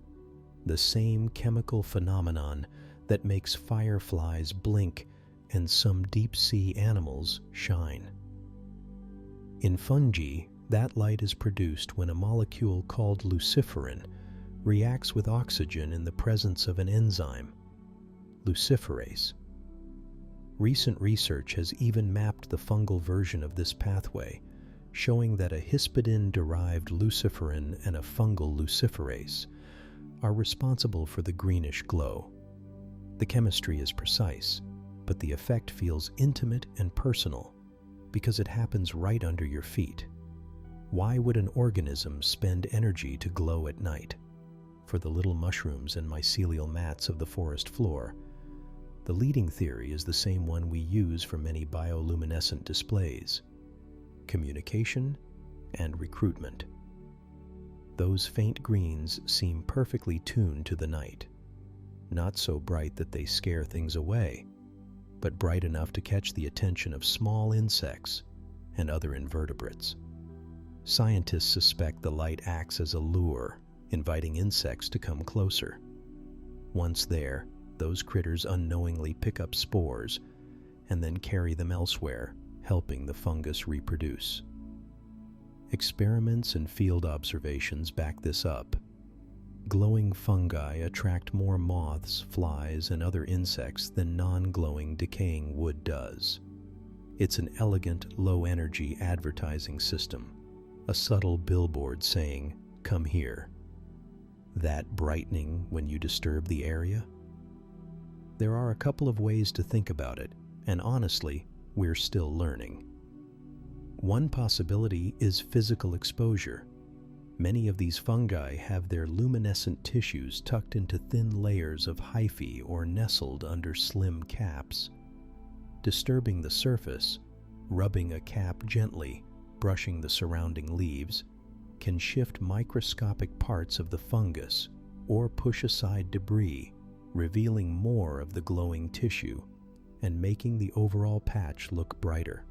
the same chemical phenomenon that makes fireflies blink and some deep-sea animals shine. In fungi, that light is produced when a molecule called luciferin reacts with oxygen in the presence of an enzyme, luciferase. Recent research has even mapped the fungal version of this pathway, showing that a hispidin-derived luciferin and a fungal luciferase are responsible for the greenish glow. The chemistry is precise, but the effect feels intimate and personal because it happens right under your feet. Why would an organism spend energy to glow at night? For the little mushrooms and mycelial mats of the forest floor, the leading theory is the same one we use for many bioluminescent displays: communication and recruitment. Those faint greens seem perfectly tuned to the night, not so bright that they scare things away, but bright enough to catch the attention of small insects and other invertebrates. Scientists suspect the light acts as a lure, inviting insects to come closer. Once there, those critters unknowingly pick up spores and then carry them elsewhere, helping the fungus reproduce. Experiments and field observations back this up. Glowing fungi attract more moths, flies, and other insects than non-glowing decaying wood does. It's an elegant, low-energy advertising system, a subtle billboard saying, "Come here." That brightening when you disturb the area? There are a couple of ways to think about it, and honestly, we're still learning. One possibility is physical exposure. Many of these fungi have their luminescent tissues tucked into thin layers of hyphae or nestled under slim caps. Disturbing the surface, rubbing a cap gently, brushing the surrounding leaves, can shift microscopic parts of the fungus or push aside debris, revealing more of the glowing tissue and making the overall patch look brighter.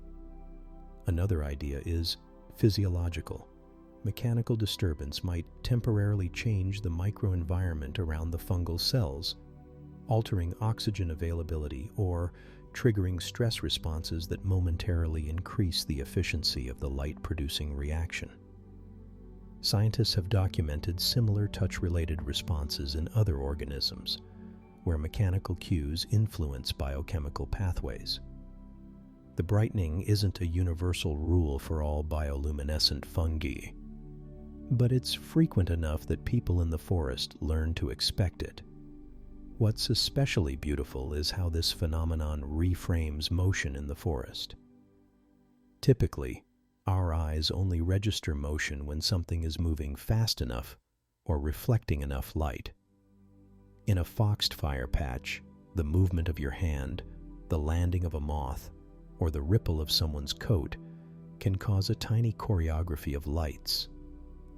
Another idea is physiological. Mechanical disturbance might temporarily change the microenvironment around the fungal cells, altering oxygen availability or triggering stress responses that momentarily increase the efficiency of the light-producing reaction. Scientists have documented similar touch-related responses in other organisms, where mechanical cues influence biochemical pathways. The brightening isn't a universal rule for all bioluminescent fungi, but it's frequent enough that people in the forest learn to expect it. What's especially beautiful is how this phenomenon reframes motion in the forest. Typically, our eyes only register motion when something is moving fast enough or reflecting enough light. In a foxfire patch, the movement of your hand, the landing of a moth, or the ripple of someone's coat can cause a tiny choreography of lights,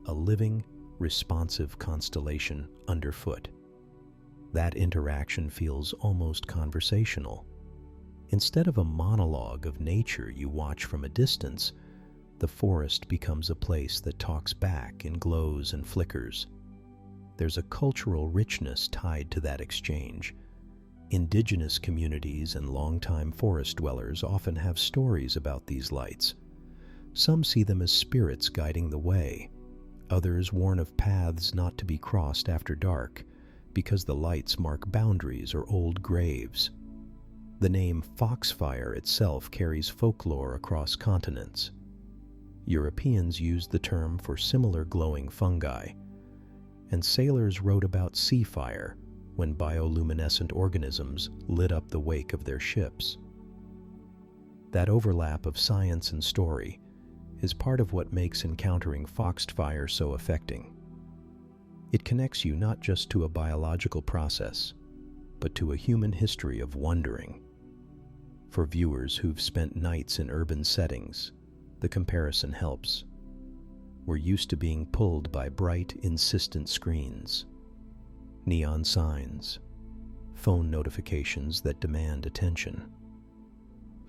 a living, responsive constellation underfoot. That interaction feels almost conversational. Instead of a monologue of nature you watch from a distance, the forest becomes a place that talks back in glows and flickers. There's a cultural richness tied to that exchange. Indigenous communities and longtime forest dwellers often have stories about these lights. Some see them as spirits guiding the way. Others warn of paths not to be crossed after dark, because the lights mark boundaries or old graves. The name foxfire itself carries folklore across continents. Europeans used the term for similar glowing fungi, and sailors wrote about sea fire when bioluminescent organisms lit up the wake of their ships. That overlap of science and story is part of what makes encountering foxfire so affecting. It connects you not just to a biological process, but to a human history of wondering. For viewers who've spent nights in urban settings, the comparison helps. We're used to being pulled by bright, insistent screens, neon signs, phone notifications that demand attention.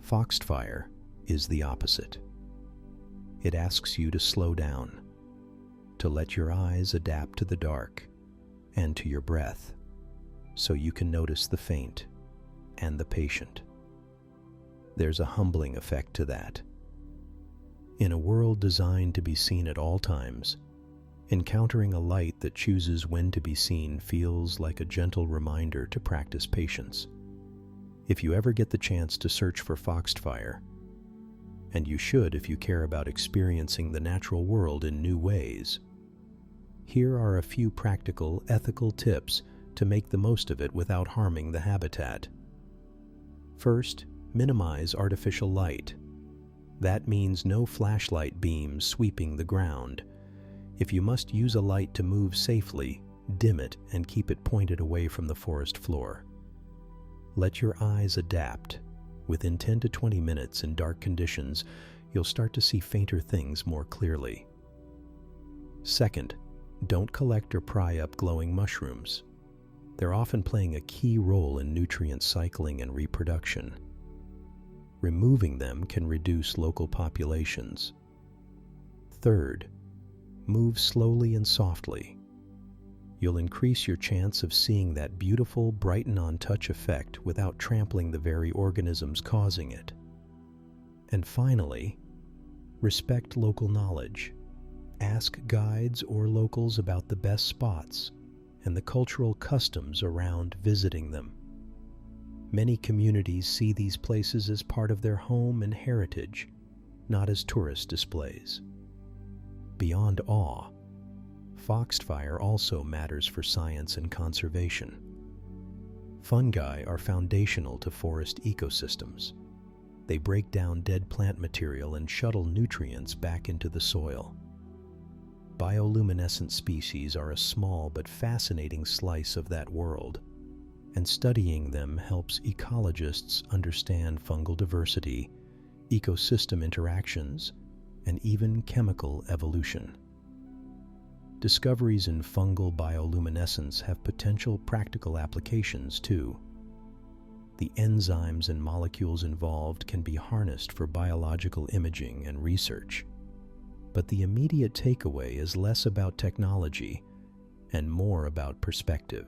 Foxfire is the opposite. It asks you to slow down, to let your eyes adapt to the dark and to your breath, so you can notice the faint and the patient. There's a humbling effect to that. In a world designed to be seen at all times, encountering a light that chooses when to be seen feels like a gentle reminder to practice patience. If you ever get the chance to search for foxfire, and you should if you care about experiencing the natural world in new ways, here are a few practical, ethical tips to make the most of it without harming the habitat. First, minimize artificial light. That means no flashlight beams sweeping the ground. If you must use a light to move safely, dim it and keep it pointed away from the forest floor. Let your eyes adapt. Within 10 to 20 minutes in dark conditions, you'll start to see fainter things more clearly. Second, don't collect or pry up glowing mushrooms. They're often playing a key role in nutrient cycling and reproduction. Removing them can reduce local populations. Third, move slowly and softly. You'll increase your chance of seeing that beautiful brighten-on-touch effect without trampling the very organisms causing it. And finally, respect local knowledge. Ask guides or locals about the best spots and the cultural customs around visiting them. Many communities see these places as part of their home and heritage, not as tourist displays. Beyond awe, foxfire also matters for science and conservation. Fungi are foundational to forest ecosystems. They break down dead plant material and shuttle nutrients back into the soil. Bioluminescent species are a small but fascinating slice of that world, and studying them helps ecologists understand fungal diversity, ecosystem interactions, and even chemical evolution. Discoveries in fungal bioluminescence have potential practical applications too. The enzymes and molecules involved can be harnessed for biological imaging and research. But the immediate takeaway is less about technology and more about perspective.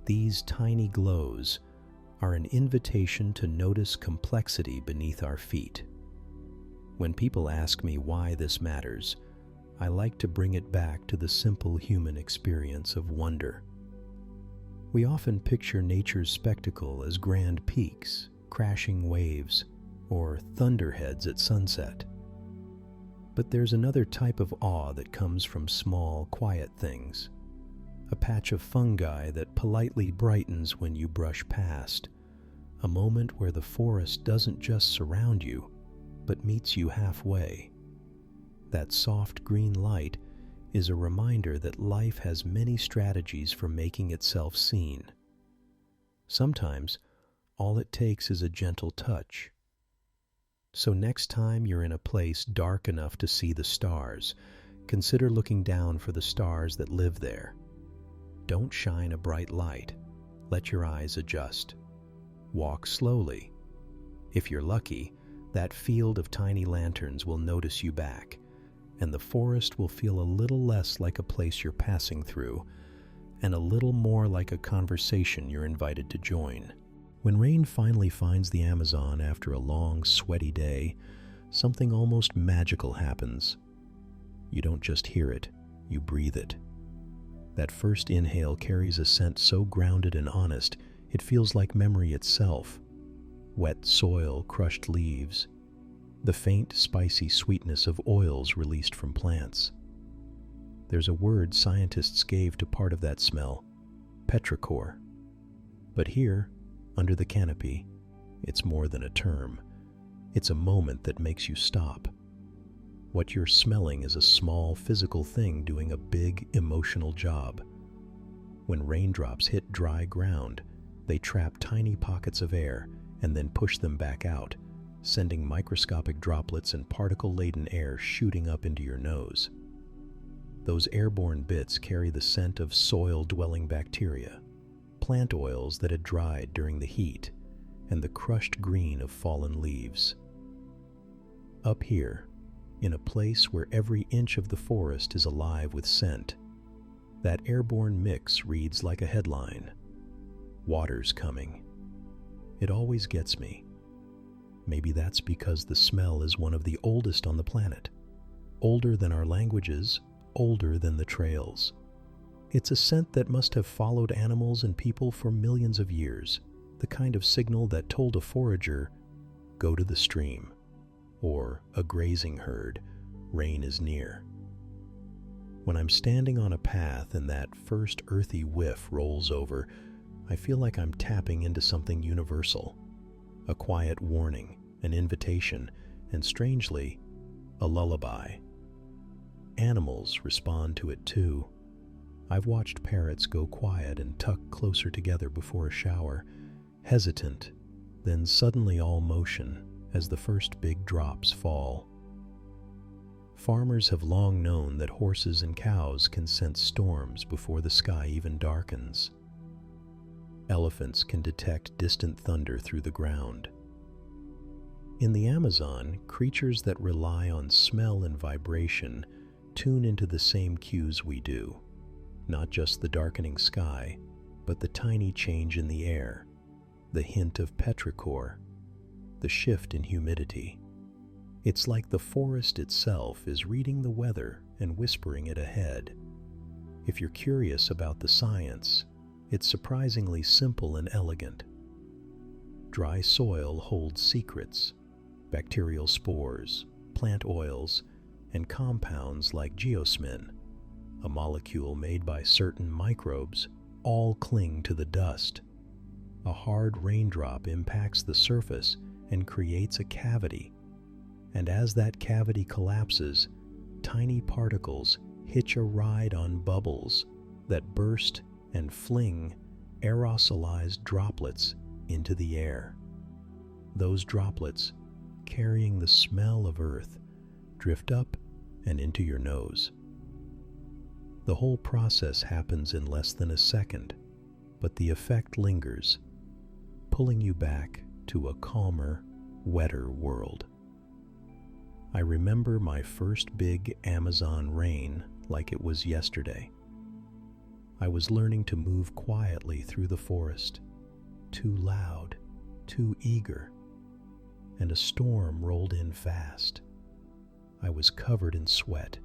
These tiny glows are an invitation to notice complexity beneath our feet. When people ask me why this matters, I like to bring it back to the simple human experience of wonder. We often picture nature's spectacle as grand peaks, crashing waves, or thunderheads at sunset. But there's another type of awe that comes from small, quiet things. A patch of fungi that politely brightens when you brush past. A moment where the forest doesn't just surround you, but meets you halfway. That soft green light is a reminder that life has many strategies for making itself seen. Sometimes, all it takes is a gentle touch. So next time you're in a place dark enough to see the stars, consider looking down for the stars that live there. Don't shine a bright light. Let your eyes adjust. Walk slowly. If you're lucky, that field of tiny lanterns will notice you back, and the forest will feel a little less like a place you're passing through, and a little more like a conversation you're invited to join. When rain finally finds the Amazon after a long, sweaty day, something almost magical happens. You don't just hear it, you breathe it. That first inhale carries a scent so grounded and honest, it feels like memory itself. Wet soil, crushed leaves, the faint, spicy sweetness of oils released from plants. There's a word scientists gave to part of that smell: petrichor. But here, under the canopy, it's more than a term. It's a moment that makes you stop. What you're smelling is a small physical thing doing a big emotional job. When raindrops hit dry ground, they trap tiny pockets of air and then push them back out, sending microscopic droplets and particle-laden air shooting up into your nose. Those airborne bits carry the scent of soil-dwelling bacteria, plant oils that had dried during the heat, and the crushed green of fallen leaves. Up here, in a place where every inch of the forest is alive with scent, that airborne mix reads like a headline: "Water's coming." It always gets me. Maybe that's because the smell is one of the oldest on the planet, older than our languages, older than the trails. It's a scent that must have followed animals and people for millions of years, the kind of signal that told a forager, "Go to the stream," or a grazing herd, "Rain is near." When I'm standing on a path and that first earthy whiff rolls over, I feel like I'm tapping into something universal, a quiet warning, an invitation, and strangely, a lullaby. Animals respond to it too. I've watched parrots go quiet and tuck closer together before a shower, hesitant, then suddenly all motion as the first big drops fall. Farmers have long known that horses and cows can sense storms before the sky even darkens. Elephants can detect distant thunder through the ground. In the Amazon, creatures that rely on smell and vibration tune into the same cues we do, not just the darkening sky, but the tiny change in the air, the hint of petrichor, the shift in humidity. It's like the forest itself is reading the weather and whispering it ahead. If you're curious about the science, it's surprisingly simple and elegant. Dry soil holds secrets: bacterial spores, plant oils, and compounds like geosmin, a molecule made by certain microbes, all cling to the dust. A hard raindrop impacts the surface and creates a cavity. And as that cavity collapses, tiny particles hitch a ride on bubbles that burst and fling aerosolized droplets into the air. Those droplets, carrying the smell of earth, drift up and into your nose. The whole process happens in less than a second, but the effect lingers, pulling you back to a calmer, wetter world. I remember my first big Amazon rain like it was yesterday. I was learning to move quietly through the forest, too loud, too eager, and a storm rolled in fast. I was covered in sweat,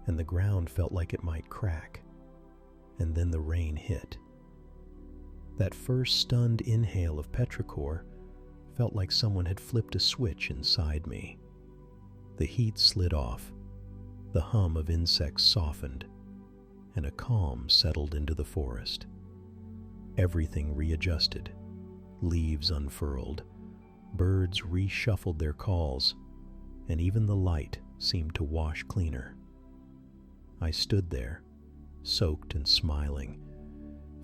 and the ground felt like it might crack, and then the rain hit. That first stunned inhale of petrichor felt like someone had flipped a switch inside me. The heat slid off, the hum of insects softened, and a calm settled into the forest. Everything readjusted, leaves unfurled, birds reshuffled their calls, and even the light seemed to wash cleaner. I stood there, soaked and smiling,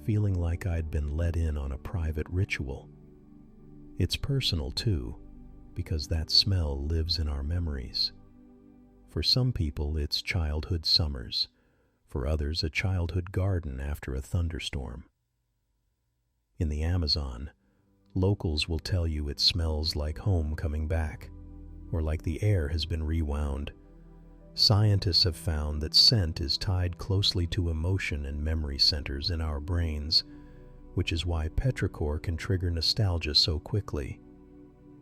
feeling like I'd been let in on a private ritual. It's personal too, because that smell lives in our memories. For some people, it's childhood summers. For others, a childhood garden after a thunderstorm. In the Amazon, locals will tell you it smells like home coming back, or like the air has been rewound. Scientists have found that scent is tied closely to emotion and memory centers in our brains, which is why petrichor can trigger nostalgia so quickly.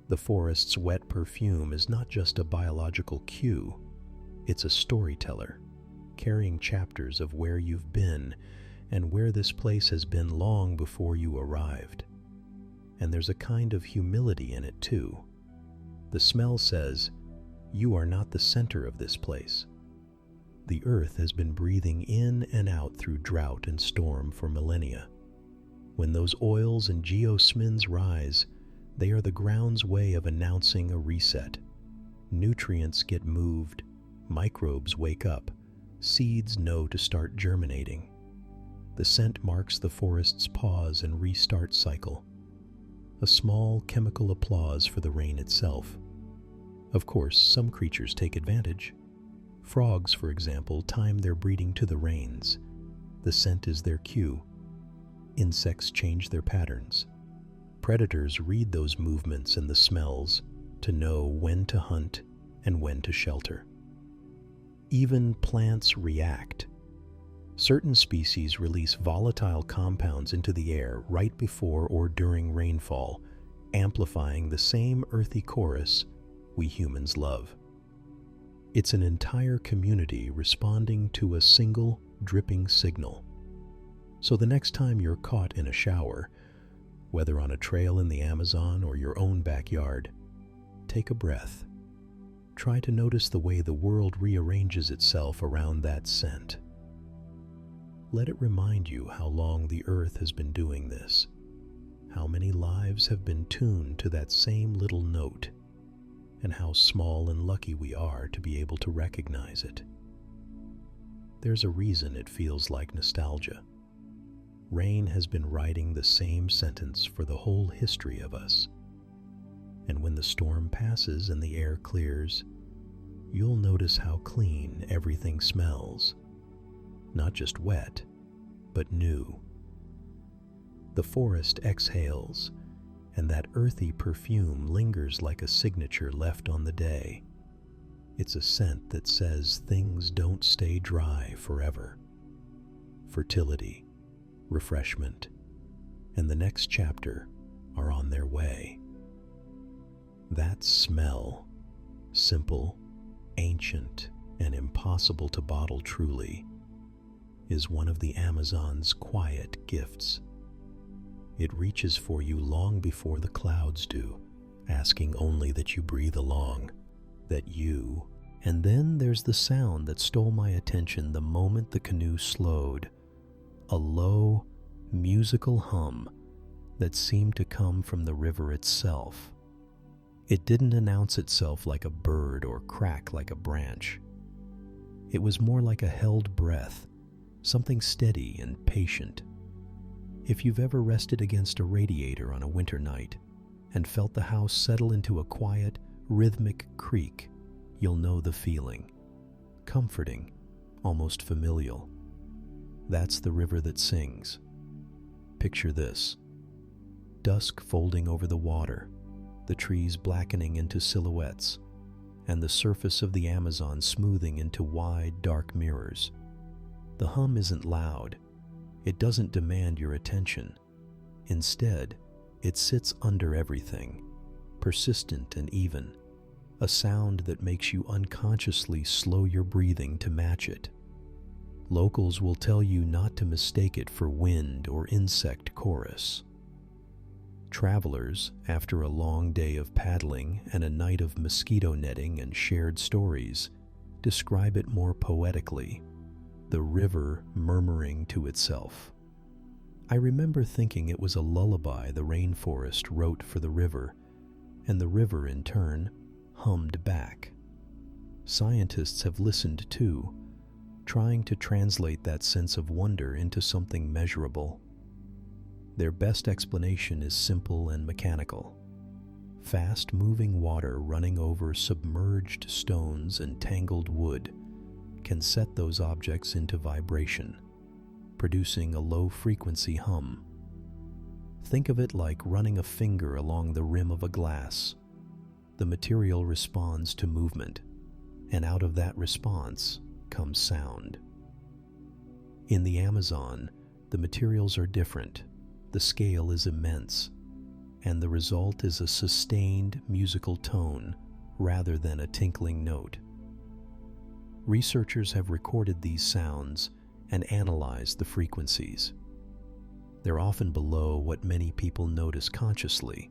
The forest's wet perfume is not just a biological cue, it's a storyteller. carrying chapters of where you've been and where this place has been long before you arrived. And there's a kind of humility in it too. The smell says, you are not the center of this place. The earth has been breathing in and out through drought and storm for millennia. When those oils and geosmins rise, they are the ground's way of announcing a reset. Nutrients get moved, microbes wake up, seeds know to start germinating. The scent marks the forest's pause and restart cycle. A small chemical applause for the rain itself. Of course, some creatures take advantage. Frogs, for example, time their breeding to the rains. The scent is their cue. Insects change their patterns. Predators read those movements and the smells to know when to hunt and when to shelter. Even plants react. Certain species release volatile compounds into the air right before or during rainfall, amplifying the same earthy chorus we humans love. It's an entire community responding to a single dripping signal. So the next time you're caught in a shower, whether on a trail in the Amazon or your own backyard, take a breath. Try to notice the way the world rearranges itself around that scent. Let it remind you how long the earth has been doing this, how many lives have been tuned to that same little note, and how small and lucky we are to be able to recognize it. There's a reason it feels like nostalgia. Rain has been writing the same sentence for the whole history of us. And when the storm passes and the air clears, you'll notice how clean everything smells. Not just wet, but new. The forest exhales, and that earthy perfume lingers like a signature left on the day. It's a scent that says things don't stay dry forever. Fertility, refreshment, and the next chapter are on their way. That smell, simple, ancient, and impossible to bottle truly, is one of the Amazon's quiet gifts. It reaches for you long before the clouds do, asking only that you breathe along, and then there's the sound that stole my attention the moment the canoe slowed, a low, musical hum that seemed to come from the river itself. It didn't announce itself like a bird or crack like a branch. It was more like a held breath, something steady and patient. If you've ever rested against a radiator on a winter night and felt the house settle into a quiet, rhythmic creak, you'll know the feeling. Comforting, almost familial. That's the river that sings. Picture this. Dusk folding over the water, the trees blackening into silhouettes, and the surface of the Amazon smoothing into wide, dark mirrors. The hum isn't loud. It doesn't demand your attention. Instead, it sits under everything, persistent and even, a sound that makes you unconsciously slow your breathing to match it. Locals will tell you not to mistake it for wind or insect chorus. Travelers, after a long day of paddling and a night of mosquito netting and shared stories, describe it more poetically, the river murmuring to itself. I remember thinking it was a lullaby the rainforest wrote for the river, and the river in turn hummed back. Scientists have listened too, trying to translate that sense of wonder into something measurable. Their best explanation is simple and mechanical. Fast-moving water running over submerged stones and tangled wood can set those objects into vibration, producing a low-frequency hum. Think of it like running a finger along the rim of a glass. The material responds to movement, and out of that response comes sound. In the Amazon, the materials are different, the scale is immense, and the result is a sustained musical tone rather than a tinkling note. Researchers have recorded these sounds and analyzed the frequencies. They're often below what many people notice consciously,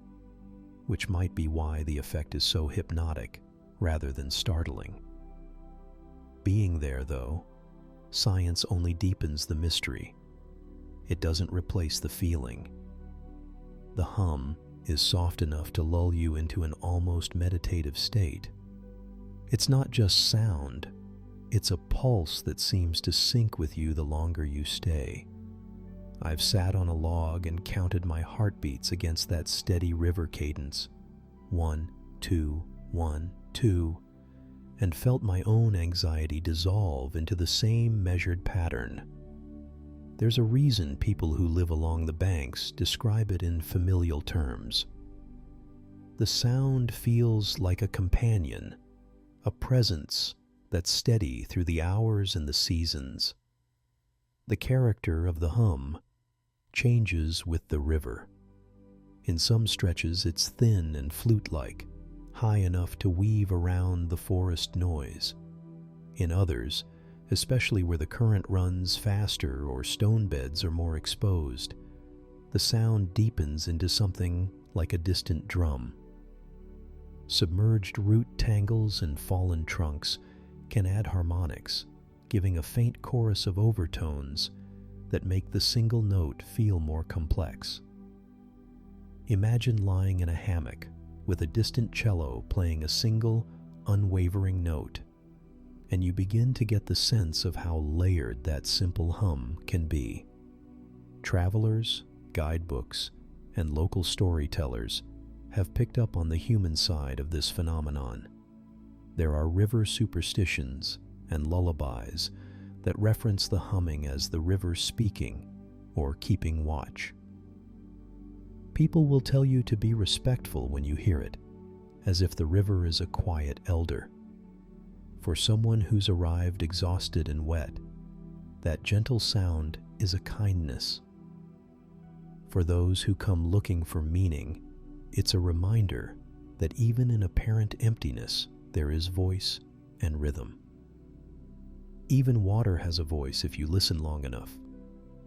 which might be why the effect is so hypnotic rather than startling. Being there, though, science only deepens the mystery. It doesn't replace the feeling. The hum is soft enough to lull you into an almost meditative state. It's not just sound, it's a pulse that seems to sync with you the longer you stay. I've sat on a log and counted my heartbeats against that steady river cadence, 1, 2, 1, 2, and felt my own anxiety dissolve into the same measured pattern. There's a reason people who live along the banks describe it in familial terms. The sound feels like a companion, a presence that's steady through the hours and the seasons. The character of the hum changes with the river. In some stretches it's thin and flute-like, high enough to weave around the forest noise. In others, especially where the current runs faster or stone beds are more exposed, the sound deepens into something like a distant drum. Submerged root tangles and fallen trunks can add harmonics, giving a faint chorus of overtones that make the single note feel more complex. Imagine lying in a hammock with a distant cello playing a single, unwavering note, and you begin to get the sense of how layered that simple hum can be. Travelers, guidebooks, and local storytellers have picked up on the human side of this phenomenon. There are river superstitions and lullabies that reference the humming as the river speaking or keeping watch. People will tell you to be respectful when you hear it, as if the river is a quiet elder. For someone who's arrived exhausted and wet, that gentle sound is a kindness. For those who come looking for meaning, it's a reminder that even in apparent emptiness, there is voice and rhythm. Even water has a voice if you listen long enough.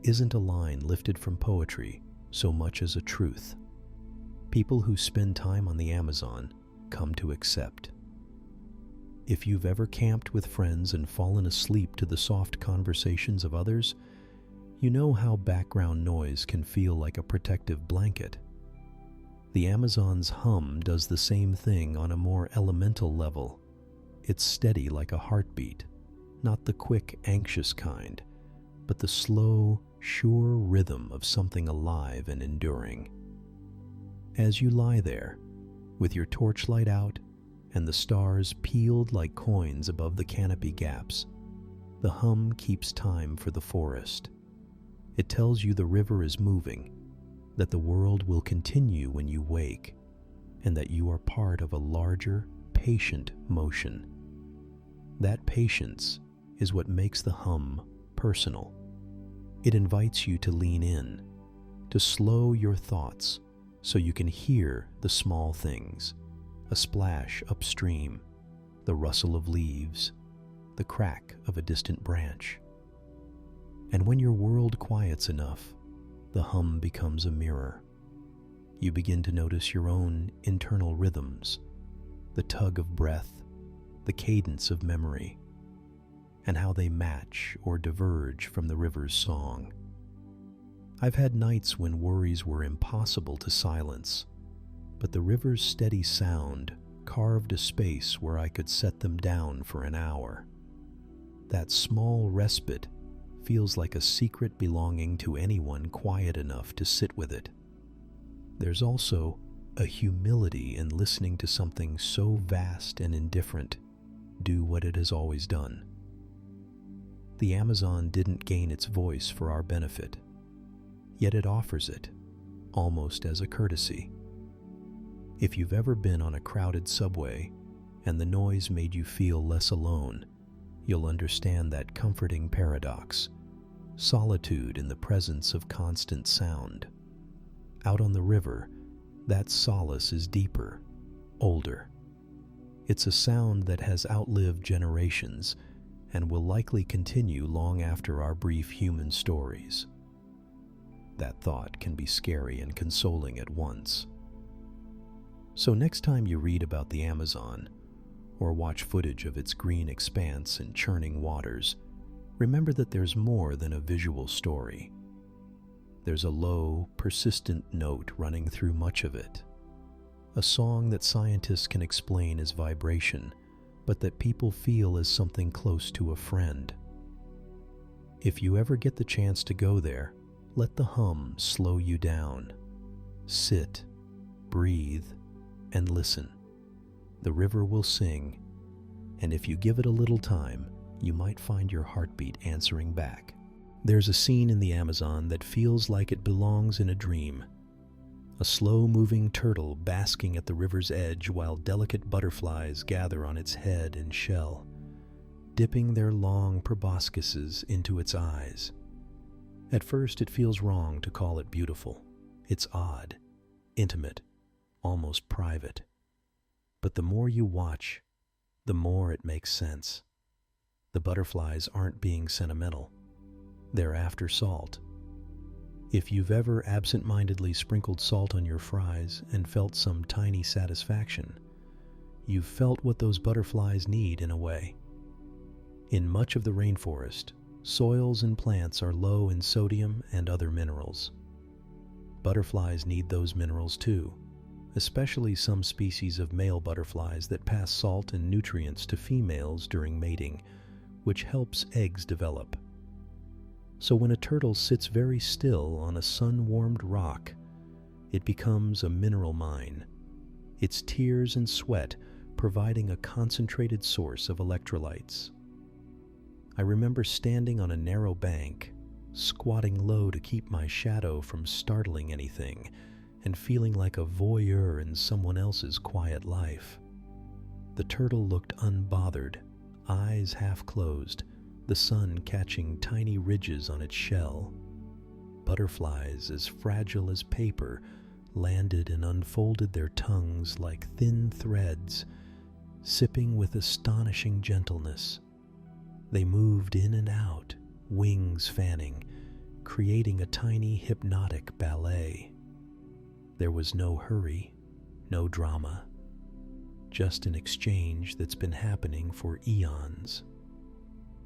Isn't a line lifted from poetry so much as a truth? People who spend time on the Amazon come to accept. If you've ever camped with friends and fallen asleep to the soft conversations of others, you know how background noise can feel like a protective blanket. The Amazon's hum does the same thing on a more elemental level. It's steady like a heartbeat, not the quick, anxious kind, but the slow, sure rhythm of something alive and enduring. As you lie there, with your torchlight out and the stars peeled like coins above the canopy gaps, the hum keeps time for the forest. It tells you the river is moving, that the world will continue when you wake, and that you are part of a larger, patient motion. That patience is what makes the hum personal. It invites you to lean in, to slow your thoughts so you can hear the small things, a splash upstream, the rustle of leaves, the crack of a distant branch. And when your world quiets enough, the hum becomes a mirror. You begin to notice your own internal rhythms, the tug of breath, the cadence of memory, and how they match or diverge from the river's song. I've had nights when worries were impossible to silence, but the river's steady sound carved a space where I could set them down for an hour. That small respite feels like a secret belonging to anyone quiet enough to sit with it. There's also a humility in listening to something so vast and indifferent do what it has always done. The Amazon didn't gain its voice for our benefit, yet it offers it, almost as a courtesy. If you've ever been on a crowded subway and the noise made you feel less alone, you'll understand that comforting paradox: solitude in the presence of constant sound. Out on the river, that solace is deeper, older. It's a sound that has outlived generations, and will likely continue long after our brief human stories. That thought can be scary and consoling at once. So next time you read about the Amazon, or watch footage of its green expanse and churning waters, remember that there's more than a visual story. There's a low, persistent note running through much of it. A song that scientists can explain as vibration, but that people feel as something close to a friend. If you ever get the chance to go there, let the hum slow you down. Sit, breathe, and listen. The river will sing, and if you give it a little time, you might find your heartbeat answering back. There's a scene in the Amazon that feels like it belongs in a dream. A slow-moving turtle basking at the river's edge while delicate butterflies gather on its head and shell, dipping their long proboscises into its eyes. At first, it feels wrong to call it beautiful. It's odd, intimate, almost private. But the more you watch, the more it makes sense. The butterflies aren't being sentimental. They're after salt. If you've ever absent-mindedly sprinkled salt on your fries and felt some tiny satisfaction, you've felt what those butterflies need in a way. In much of the rainforest, soils and plants are low in sodium and other minerals. Butterflies need those minerals too, especially some species of male butterflies that pass salt and nutrients to females during mating, which helps eggs develop. So when a turtle sits very still on a sun-warmed rock, it becomes a mineral mine, its tears and sweat providing a concentrated source of electrolytes. I remember standing on a narrow bank, squatting low to keep my shadow from startling anything, and feeling like a voyeur in someone else's quiet life. The turtle looked unbothered, eyes half closed, the sun catching tiny ridges on its shell. Butterflies as fragile as paper landed and unfolded their tongues like thin threads, sipping with astonishing gentleness. They moved in and out, wings fanning, creating a tiny hypnotic ballet. There was no hurry, no drama, just an exchange that's been happening for eons.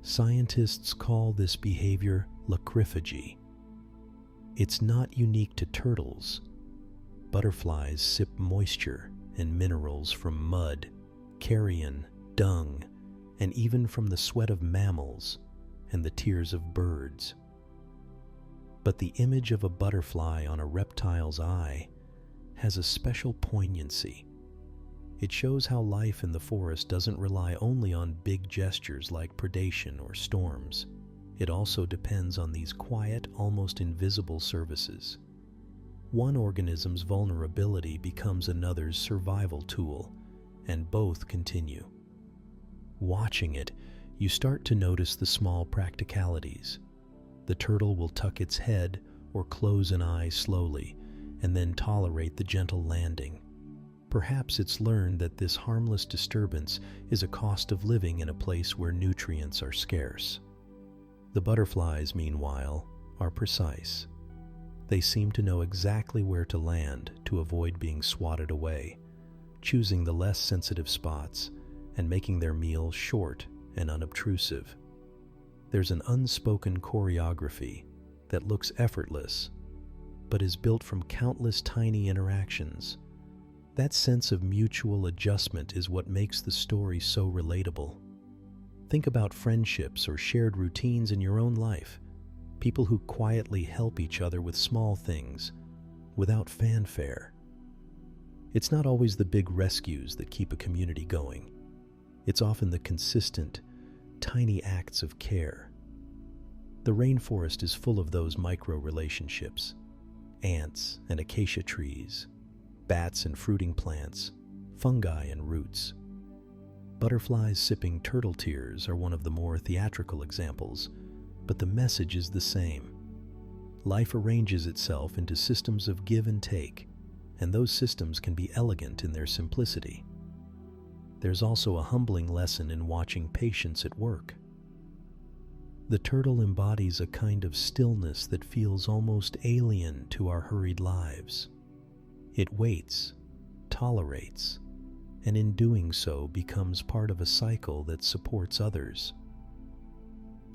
Scientists call this behavior lacryphagy. It's not unique to turtles. Butterflies sip moisture and minerals from mud, carrion, dung, and even from the sweat of mammals and the tears of birds. But the image of a butterfly on a reptile's eye has a special poignancy. It shows how life in the forest doesn't rely only on big gestures like predation or storms. It also depends on these quiet, almost invisible services. One organism's vulnerability becomes another's survival tool, and both continue. Watching it, you start to notice the small practicalities. The turtle will tuck its head or close an eye slowly, and then tolerate the gentle landing. Perhaps it's learned that this harmless disturbance is a cost of living in a place where nutrients are scarce. The butterflies, meanwhile, are precise. They seem to know exactly where to land to avoid being swatted away, choosing the less sensitive spots and making their meal short and unobtrusive. There's an unspoken choreography that looks effortless, but is built from countless tiny interactions. That sense of mutual adjustment is what makes the story so relatable. Think about friendships or shared routines in your own life. People who quietly help each other with small things, without fanfare. It's not always the big rescues that keep a community going. It's often the consistent, tiny acts of care. The rainforest is full of those micro-relationships. Ants and acacia trees, bats and fruiting plants, fungi and roots. Butterflies sipping turtle tears are one of the more theatrical examples, but the message is the same. Life arranges itself into systems of give and take, and those systems can be elegant in their simplicity. There's also a humbling lesson in watching patience at work. The turtle embodies a kind of stillness that feels almost alien to our hurried lives. It waits, tolerates, and in doing so becomes part of a cycle that supports others.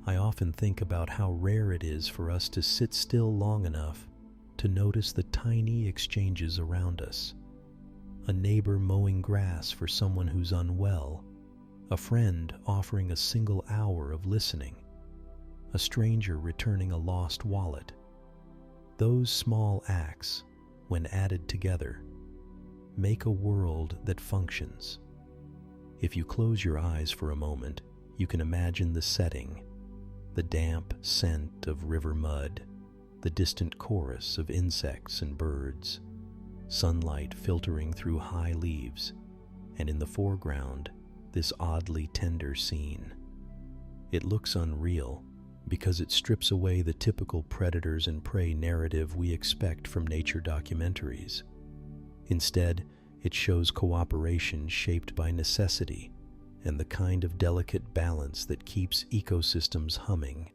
I often think about how rare it is for us to sit still long enough to notice the tiny exchanges around us. A neighbor mowing grass for someone who's unwell, a friend offering a single hour of listening, a stranger returning a lost wallet. Those small acts, when added together, make a world that functions. If you close your eyes for a moment, you can imagine the setting, the damp scent of river mud, the distant chorus of insects and birds, sunlight filtering through high leaves, and in the foreground, this oddly tender scene. It looks unreal because it strips away the typical predators and prey narrative we expect from nature documentaries. Instead, it shows cooperation shaped by necessity and the kind of delicate balance that keeps ecosystems humming.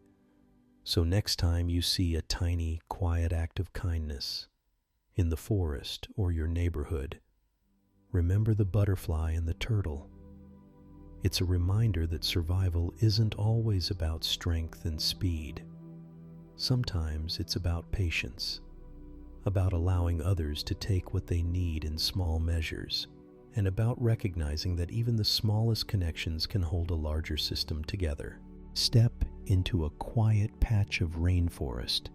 So next time you see a tiny, quiet act of kindness in the forest or your neighborhood, remember the butterfly and the turtle. It's a reminder that survival isn't always about strength and speed. Sometimes it's about patience, about allowing others to take what they need in small measures, and about recognizing that even the smallest connections can hold a larger system together. Step into a quiet patch of rainforest,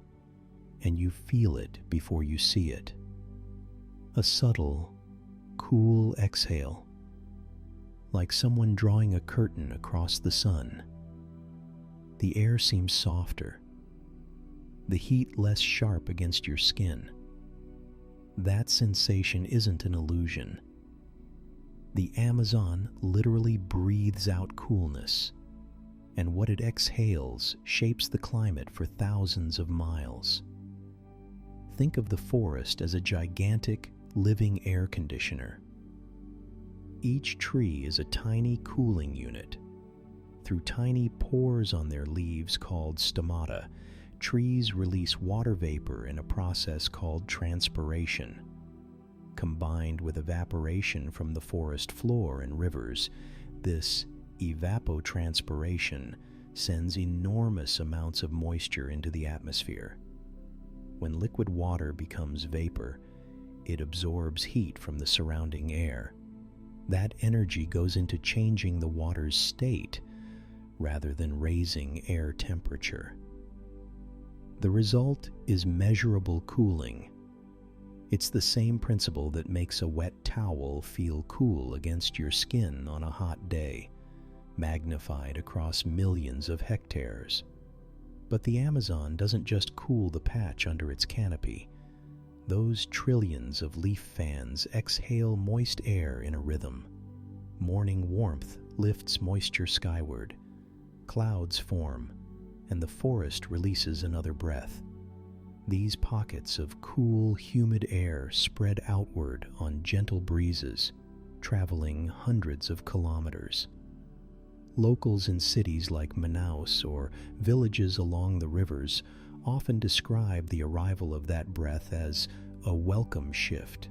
and you feel it before you see it. A subtle, cool exhale, like someone drawing a curtain across the sun. The air seems softer, the heat less sharp against your skin. That sensation isn't an illusion. The Amazon literally breathes out coolness, and what it exhales shapes the climate for thousands of miles. Think of the forest as a gigantic, living air conditioner. Each tree is a tiny cooling unit. Through tiny pores on their leaves called stomata, trees release water vapor in a process called transpiration. Combined with evaporation from the forest floor and rivers, this evapotranspiration sends enormous amounts of moisture into the atmosphere. When liquid water becomes vapor, it absorbs heat from the surrounding air. That energy goes into changing the water's state rather than raising air temperature. The result is measurable cooling. It's the same principle that makes a wet towel feel cool against your skin on a hot day, magnified across millions of hectares. But the Amazon doesn't just cool the patch under its canopy. Those trillions of leaf fans exhale moist air in a rhythm. Morning warmth lifts moisture skyward. Clouds form, and the forest releases another breath. These pockets of cool, humid air spread outward on gentle breezes, traveling hundreds of kilometers. Locals in cities like Manaus or villages along the rivers often describe the arrival of that breath as a welcome shift.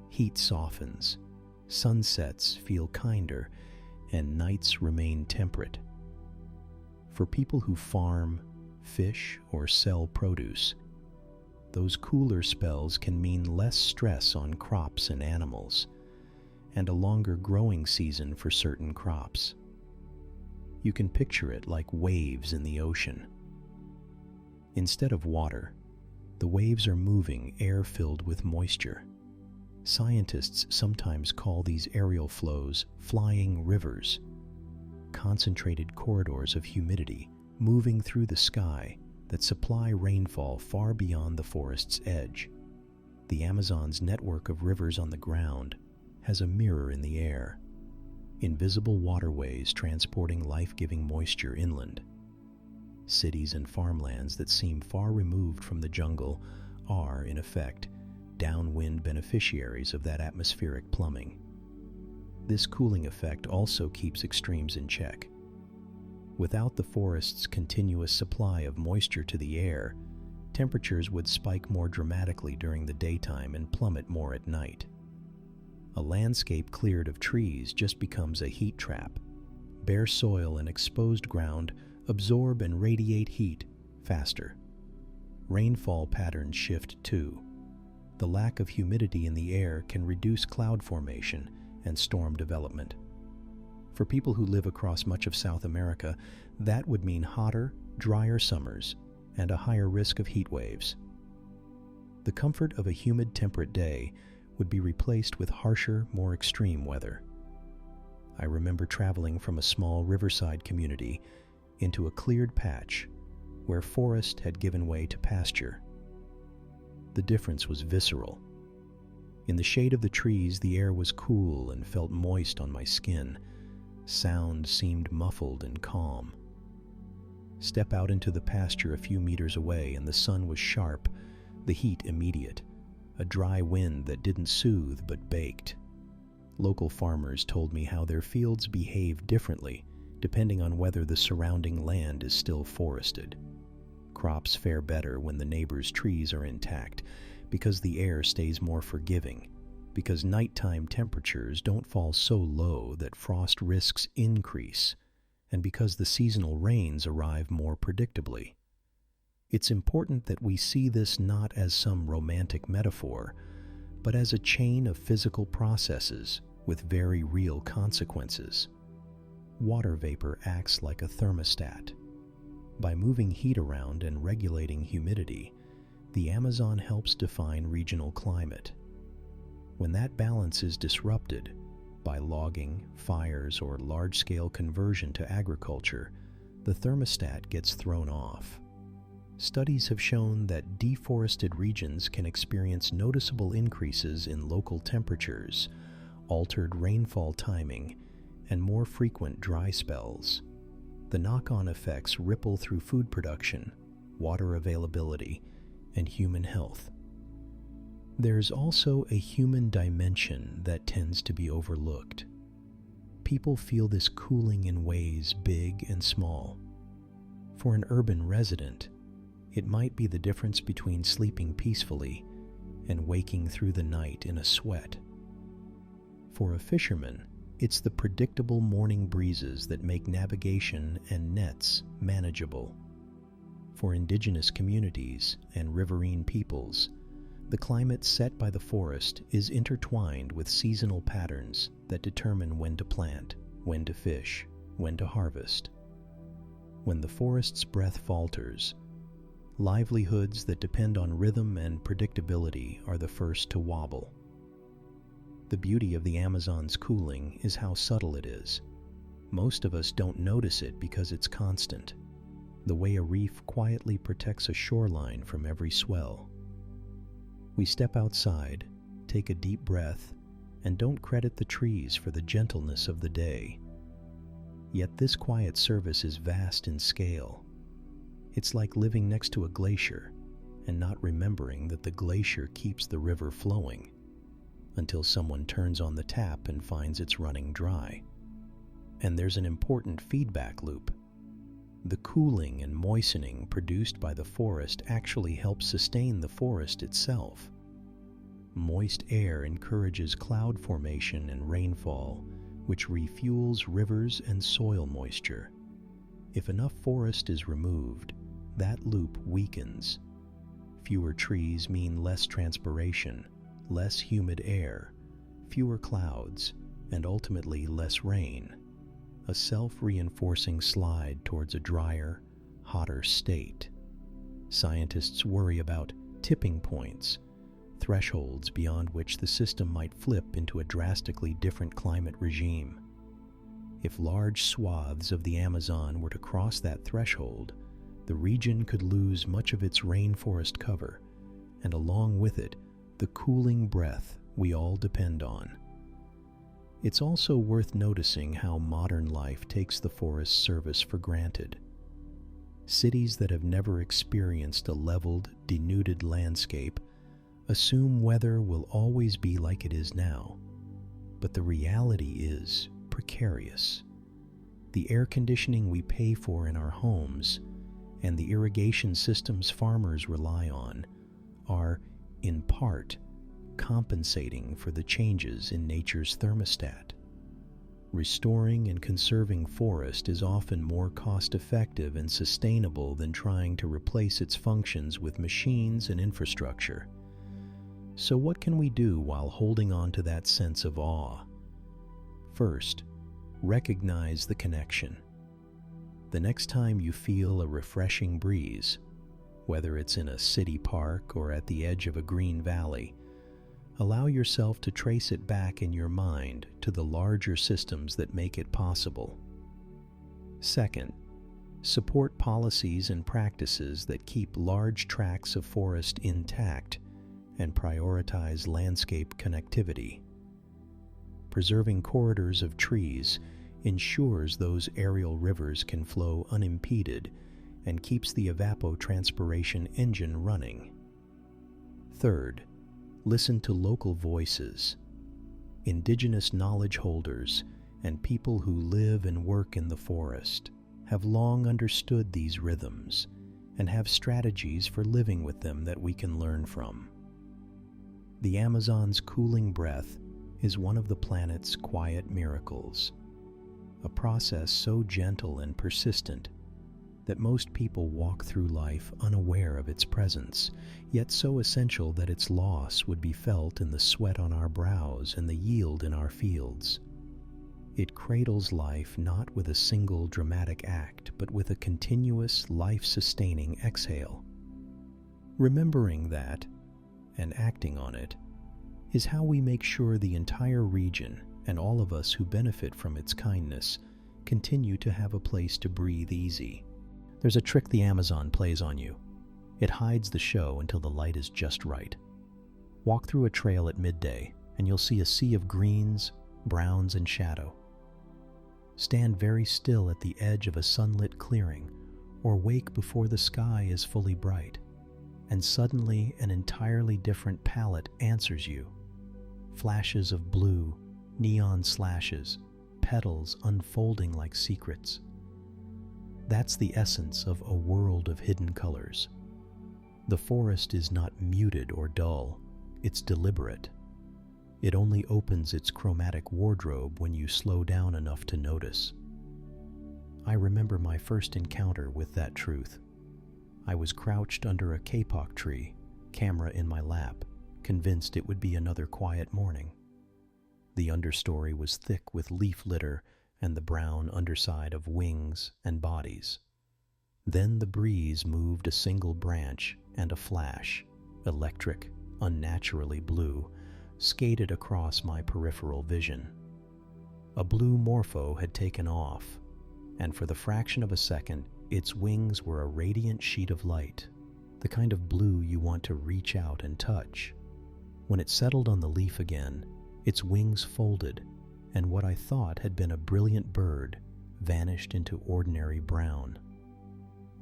Heat softens, sunsets feel kinder, and nights remain temperate. For people who farm, fish, or sell produce, those cooler spells can mean less stress on crops and animals, and a longer growing season for certain crops. You can picture it like waves in the ocean. Instead of water, the waves are moving air filled with moisture. Scientists sometimes call these aerial flows flying rivers, concentrated corridors of humidity moving through the sky that supply rainfall far beyond the forest's edge. The Amazon's network of rivers on the ground has a mirror in the air, invisible waterways transporting life-giving moisture inland. Cities and farmlands that seem far removed from the jungle are, in effect, downwind beneficiaries of that atmospheric plumbing. This cooling effect also keeps extremes in check. Without the forest's continuous supply of moisture to the air, temperatures would spike more dramatically during the daytime and plummet more at night. A landscape cleared of trees just becomes a heat trap. Bare soil and exposed ground absorb and radiate heat faster. Rainfall patterns shift too. The lack of humidity in the air can reduce cloud formation and storm development. For people who live across much of South America, that would mean hotter, drier summers and a higher risk of heat waves. The comfort of a humid, temperate day would be replaced with harsher, more extreme weather. I remember traveling from a small riverside community into a cleared patch where forest had given way to pasture. The difference was visceral. In the shade of the trees, the air was cool and felt moist on my skin. Sound seemed muffled and calm. Step out into the pasture a few meters away and the sun was sharp, the heat immediate, a dry wind that didn't soothe but baked. Local farmers told me how their fields behave differently depending on whether the surrounding land is still forested. Crops fare better when the neighbor's trees are intact because the air stays more forgiving, because nighttime temperatures don't fall so low that frost risks increase, and because the seasonal rains arrive more predictably. It's important that we see this not as some romantic metaphor, but as a chain of physical processes with very real consequences. Water vapor acts like a thermostat. By moving heat around and regulating humidity, the Amazon helps define regional climate. When that balance is disrupted by logging, fires, or large-scale conversion to agriculture, the thermostat gets thrown off. Studies have shown that deforested regions can experience noticeable increases in local temperatures, altered rainfall timing, and more frequent dry spells. The knock-on effects ripple through food production, water availability, and human health. There's also a human dimension that tends to be overlooked. People feel this cooling in ways big and small. For an urban resident, it might be the difference between sleeping peacefully and waking through the night in a sweat. For a fisherman, it's the predictable morning breezes that make navigation and nets manageable. For indigenous communities and riverine peoples, the climate set by the forest is intertwined with seasonal patterns that determine when to plant, when to fish, when to harvest. When the forest's breath falters, livelihoods that depend on rhythm and predictability are the first to wobble. The beauty of the Amazon's cooling is how subtle it is. Most of us don't notice it because it's constant, the way a reef quietly protects a shoreline from every swell. We step outside, take a deep breath, and don't credit the trees for the gentleness of the day. Yet this quiet service is vast in scale. It's like living next to a glacier and not remembering that the glacier keeps the river flowing until someone turns on the tap and finds it's running dry. And there's an important feedback loop. The cooling and moistening produced by the forest actually helps sustain the forest itself. Moist air encourages cloud formation and rainfall, which refuels rivers and soil moisture. If enough forest is removed, that loop weakens. Fewer trees mean less transpiration, less humid air, fewer clouds, and ultimately less rain. A self-reinforcing slide towards a drier, hotter state. Scientists worry about tipping points, thresholds beyond which the system might flip into a drastically different climate regime. If large swaths of the Amazon were to cross that threshold, the region could lose much of its rainforest cover, and along with it, the cooling breath we all depend on. It's also worth noticing how modern life takes the forest's service for granted. Cities that have never experienced a leveled, denuded landscape assume weather will always be like it is now, but the reality is precarious. The air conditioning we pay for in our homes and the irrigation systems farmers rely on are, in part, compensating for the changes in nature's thermostat. Restoring and conserving forest is often more cost-effective and sustainable than trying to replace its functions with machines and infrastructure. So what can we do while holding on to that sense of awe? First, recognize the connection. The next time you feel a refreshing breeze, whether it's in a city park or at the edge of a green valley, allow yourself to trace it back in your mind to the larger systems that make it possible. Second, support policies and practices that keep large tracts of forest intact and prioritize landscape connectivity. Preserving corridors of trees ensures those aerial rivers can flow unimpeded and keeps the evapotranspiration engine running. Third, listen to local voices. Indigenous knowledge holders and people who live and work in the forest have long understood these rhythms and have strategies for living with them that we can learn from. The Amazon's cooling breath is one of the planet's quiet miracles, a process so gentle and persistent that most people walk through life unaware of its presence, yet so essential that its loss would be felt in the sweat on our brows and the yield in our fields. It cradles life not with a single dramatic act, but with a continuous, life-sustaining exhale. Remembering that, and acting on it, is how we make sure the entire region and all of us who benefit from its kindness continue to have a place to breathe easy. There's a trick the Amazon plays on you. It hides the show until the light is just right. Walk through a trail at midday and you'll see a sea of greens, browns, and shadow. Stand very still at the edge of a sunlit clearing or wake before the sky is fully bright, and suddenly an entirely different palette answers you. Flashes of blue, neon slashes, petals unfolding like secrets. That's the essence of a world of hidden colors. The forest is not muted or dull, it's deliberate. It only opens its chromatic wardrobe when you slow down enough to notice. I remember my first encounter with that truth. I was crouched under a kapok tree, camera in my lap, convinced it would be another quiet morning. The understory was thick with leaf litter and the brown underside of wings and bodies. Then the breeze moved a single branch and a flash, electric, unnaturally blue, skated across my peripheral vision. A blue morpho had taken off, and for the fraction of a second, its wings were a radiant sheet of light, the kind of blue you want to reach out and touch. When it settled on the leaf again, its wings folded, and what I thought had been a brilliant bird vanished into ordinary brown.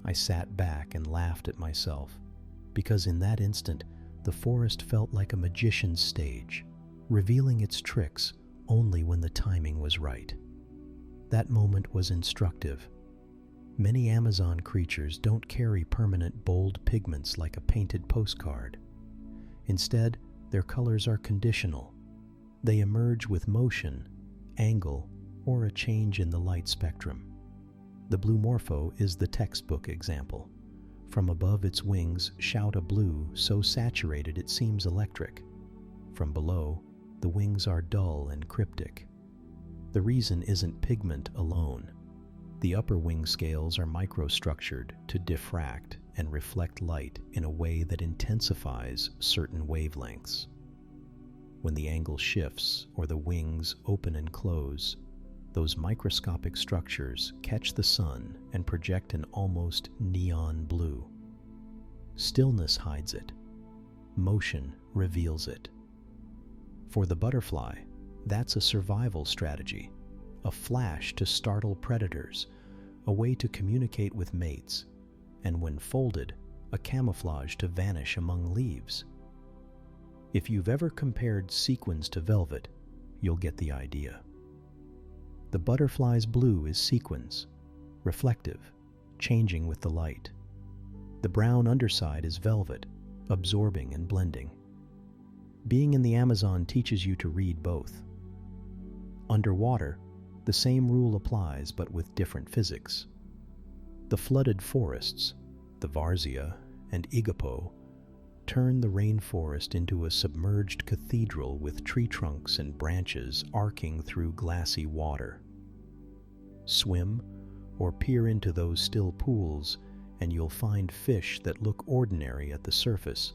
I sat back and laughed at myself, because in that instant, the forest felt like a magician's stage, revealing its tricks only when the timing was right. That moment was instructive. Many Amazon creatures don't carry permanent bold pigments like a painted postcard. Instead, their colors are conditional. They emerge with motion, angle, or a change in the light spectrum. The blue morpho is the textbook example. From above its wings shout a blue so saturated it seems electric. From below, the wings are dull and cryptic. The reason isn't pigment alone. The upper wing scales are microstructured to diffract and reflect light in a way that intensifies certain wavelengths. When the angle shifts or the wings open and close, those microscopic structures catch the sun and project an almost neon blue. Stillness hides it. Motion reveals it. For the butterfly, that's a survival strategy, a flash to startle predators, a way to communicate with mates, and when folded, a camouflage to vanish among leaves. If you've ever compared sequins to velvet, you'll get the idea. The butterfly's blue is sequins, reflective, changing with the light. The brown underside is velvet, absorbing and blending. Being in the Amazon teaches you to read both. Underwater, the same rule applies but with different physics. The flooded forests, the Varzea and Igapo, turn the rainforest into a submerged cathedral with tree trunks and branches arcing through glassy water. Swim or peer into those still pools, and you'll find fish that look ordinary at the surface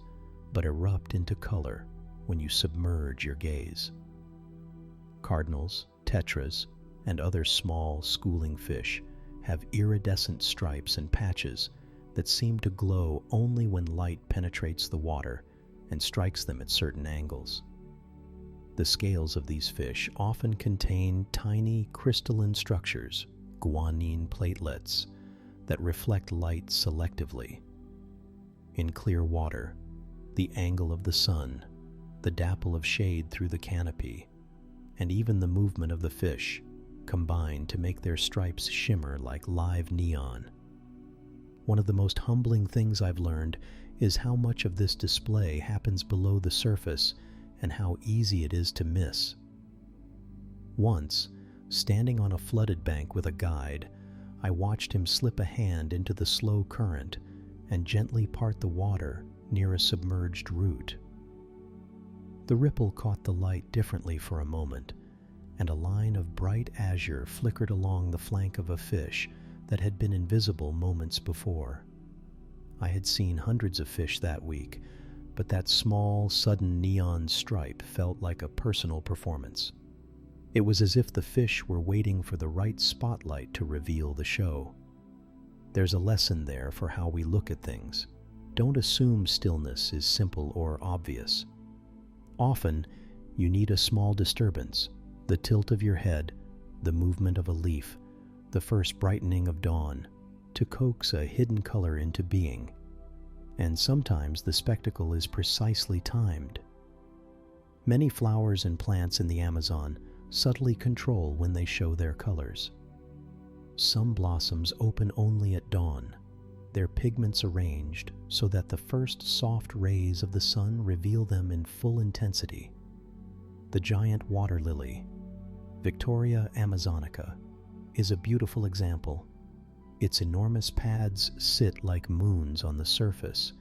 but erupt into color when you submerge your gaze. Cardinals, tetras, and other small schooling fish have iridescent stripes and patches that seem to glow only when light penetrates the water and strikes them at certain angles. The scales of these fish often contain tiny crystalline structures, guanine platelets, that reflect light selectively. In clear water, the angle of the sun, the dapple of shade through the canopy, and even the movement of the fish combine to make their stripes shimmer like live neon. One of the most humbling things I've learned is how much of this display happens below the surface and how easy it is to miss. Once, standing on a flooded bank with a guide, I watched him slip a hand into the slow current and gently part the water near a submerged root. The ripple caught the light differently for a moment, and a line of bright azure flickered along the flank of a fish that had been invisible moments before. I had seen hundreds of fish that week, but that small, sudden neon stripe felt like a personal performance. It was as if the fish were waiting for the right spotlight to reveal the show. There's a lesson there for how we look at things. Don't assume stillness is simple or obvious. Often, you need a small disturbance, the tilt of your head, the movement of a leaf, the first brightening of dawn, to coax a hidden color into being. And sometimes the spectacle is precisely timed. Many flowers and plants in the Amazon subtly control when they show their colors. Some blossoms open only at dawn, their pigments arranged so that the first soft rays of the sun reveal them in full intensity. The giant water lily, Victoria amazonica, is a beautiful example. Its enormous pads sit like moons on the surface,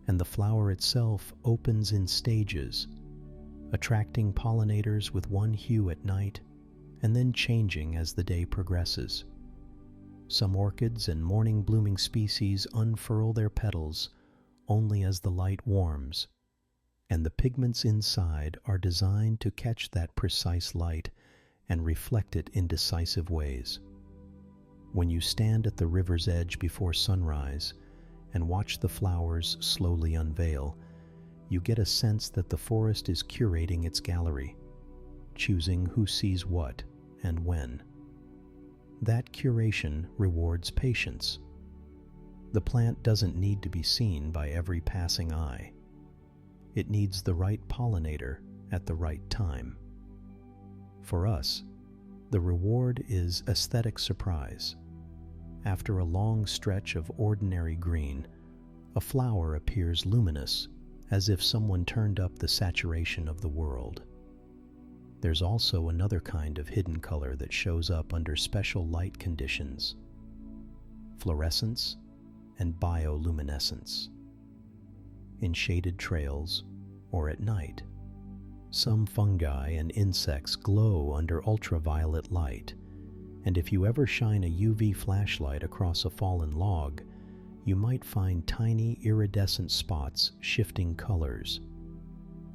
and the flower itself opens in stages, attracting pollinators with one hue at night and then changing as the day progresses. Some orchids and morning blooming species unfurl their petals only as the light warms, and the pigments inside are designed to catch that precise light and reflect it in decisive ways. When you stand at the river's edge before sunrise and watch the flowers slowly unveil, you get a sense that the forest is curating its gallery, choosing who sees what and when. That curation rewards patience. The plant doesn't need to be seen by every passing eye. It needs the right pollinator at the right time. For us, the reward is aesthetic surprise. After a long stretch of ordinary green, a flower appears luminous, as if someone turned up the saturation of the world. There's also another kind of hidden color that shows up under special light conditions: fluorescence and bioluminescence. In shaded trails or at night, some fungi and insects glow under ultraviolet light, and if you ever shine a UV flashlight across a fallen log, you might find tiny iridescent spots shifting colors.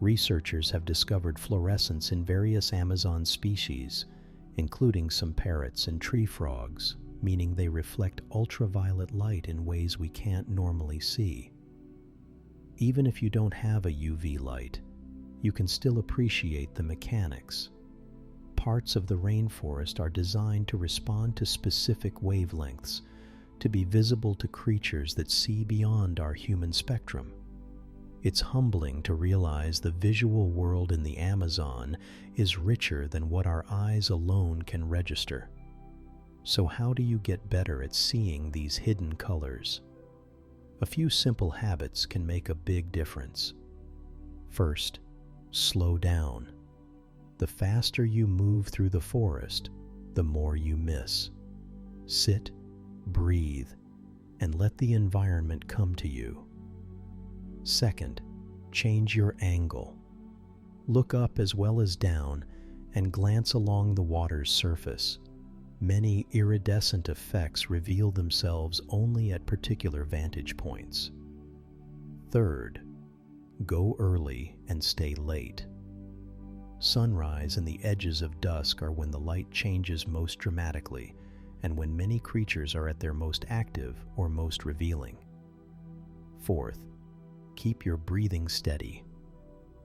Researchers have discovered fluorescence in various Amazon species, including some parrots and tree frogs, meaning they reflect ultraviolet light in ways we can't normally see. Even if you don't have a UV light, you can still appreciate the mechanics. Parts of the rainforest are designed to respond to specific wavelengths, to be visible to creatures that see beyond our human spectrum. It's humbling to realize the visual world in the Amazon is richer than what our eyes alone can register. So how do you get better at seeing these hidden colors? A few simple habits can make a big difference. First, slow down. The faster you move through the forest, the more you miss. Sit, breathe, and let the environment come to you. Second, change your angle. Look up as well as down and glance along the water's surface. Many iridescent effects reveal themselves only at particular vantage points. Third, go early and stay late. Sunrise and the edges of dusk are when the light changes most dramatically and when many creatures are at their most active or most revealing. Fourth, keep your breathing steady.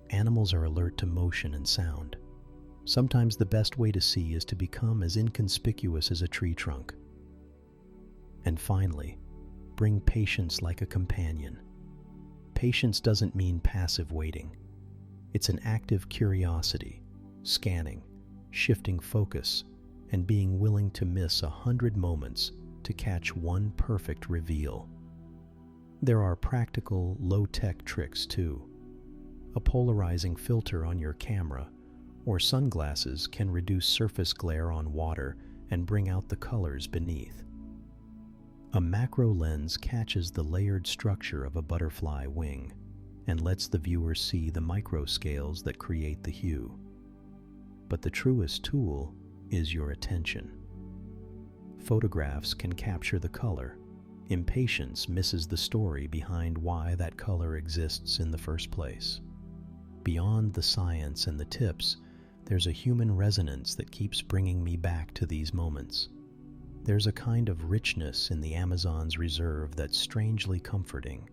Animals are alert to motion and sound. Sometimes the best way to see is to become as inconspicuous as a tree trunk. And finally, bring patience like a companion. Patience doesn't mean passive waiting. It's an active curiosity, scanning, shifting focus, and being willing to miss 100 moments to catch one perfect reveal. There are practical, low-tech tricks too. A polarizing filter on your camera or sunglasses can reduce surface glare on water and bring out the colors beneath. A macro lens catches the layered structure of a butterfly wing and lets the viewer see the microscales that create the hue. But the truest tool is your attention. Photographs can capture the color. Impatience misses the story behind why that color exists in the first place. Beyond the science and the tips, there's a human resonance that keeps bringing me back to these moments. There's a kind of richness in the Amazon's reserve that's strangely comforting.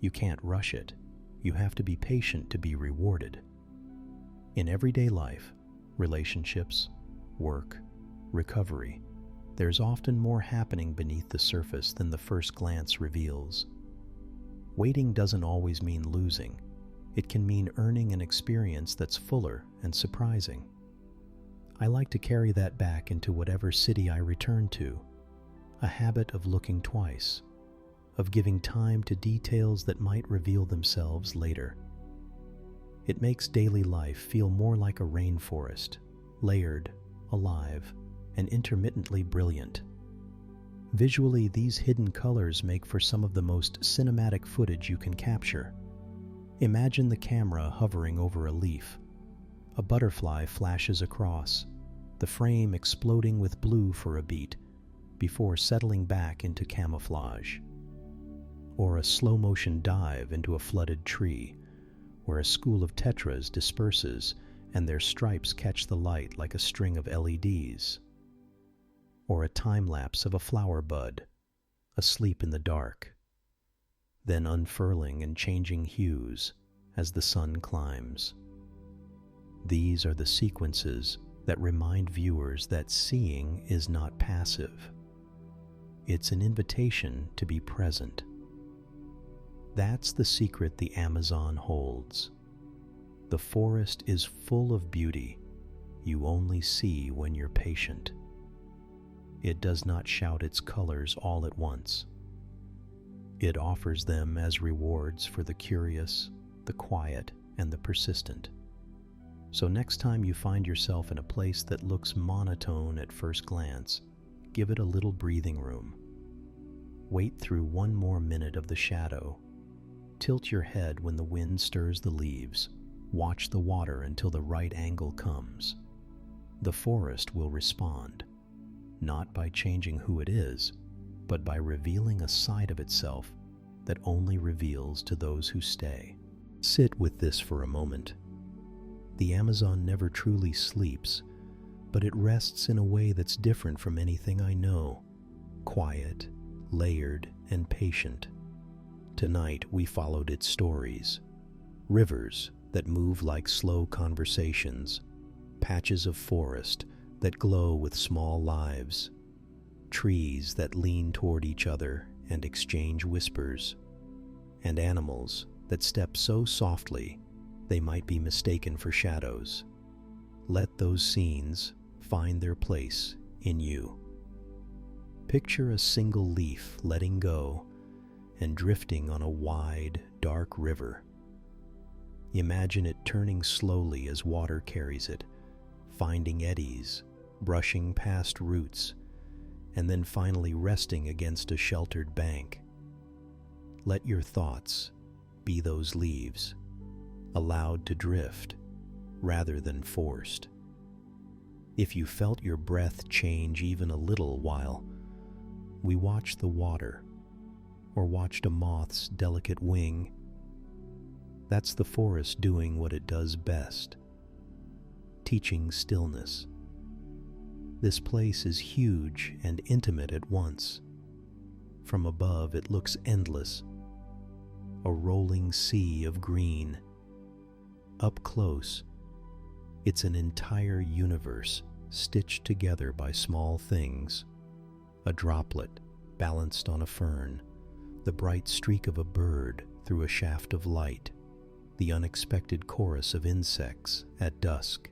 You can't rush it. You have to be patient to be rewarded. In everyday life, relationships, work, recovery, there's often more happening beneath the surface than the first glance reveals. Waiting doesn't always mean losing. It can mean earning an experience that's fuller and surprising. I like to carry that back into whatever city I return to, a habit of looking twice, of giving time to details that might reveal themselves later. It makes daily life feel more like a rainforest, layered, alive, and intermittently brilliant. Visually, these hidden colors make for some of the most cinematic footage you can capture. Imagine the camera hovering over a leaf. A butterfly flashes across, the frame exploding with blue for a beat, before settling back into camouflage. Or a slow-motion dive into a flooded tree, where a school of tetras disperses and their stripes catch the light like a string of LEDs. Or a time-lapse of a flower bud, asleep in the dark, then unfurling and changing hues as the sun climbs. These are the sequences that remind viewers that seeing is not passive. It's an invitation to be present. That's the secret the Amazon holds. The forest is full of beauty you only see when you're patient. It does not shout its colors all at once. It offers them as rewards for the curious, the quiet, and the persistent. So next time you find yourself in a place that looks monotone at first glance, give it a little breathing room. Wait through one more minute of the shadow. Tilt your head when the wind stirs the leaves. Watch the water until the right angle comes. The forest will respond, not by changing who it is, but by revealing a side of itself that only reveals to those who stay. Sit with this for a moment. The Amazon never truly sleeps, but it rests in a way that's different from anything I know. Quiet, layered, and patient. Tonight we followed its stories. Rivers that move like slow conversations. Patches of forest that glow with small lives. Trees that lean toward each other and exchange whispers. And animals that step so softly they might be mistaken for shadows. Let those scenes find their place in you. Picture a single leaf letting go and drifting on a wide, dark river. Imagine it turning slowly as water carries it, finding eddies, brushing past roots, and then finally resting against a sheltered bank. Let your thoughts be those leaves, allowed to drift rather than forced. If you felt your breath change even a little while we watched the water or watched a moth's delicate wing, that's the forest doing what it does best, teaching stillness. This place is huge and intimate at once. From above it looks endless, a rolling sea of green. Up close, it's an entire universe stitched together by small things. A droplet balanced on a fern, the bright streak of a bird through a shaft of light, the unexpected chorus of insects at dusk.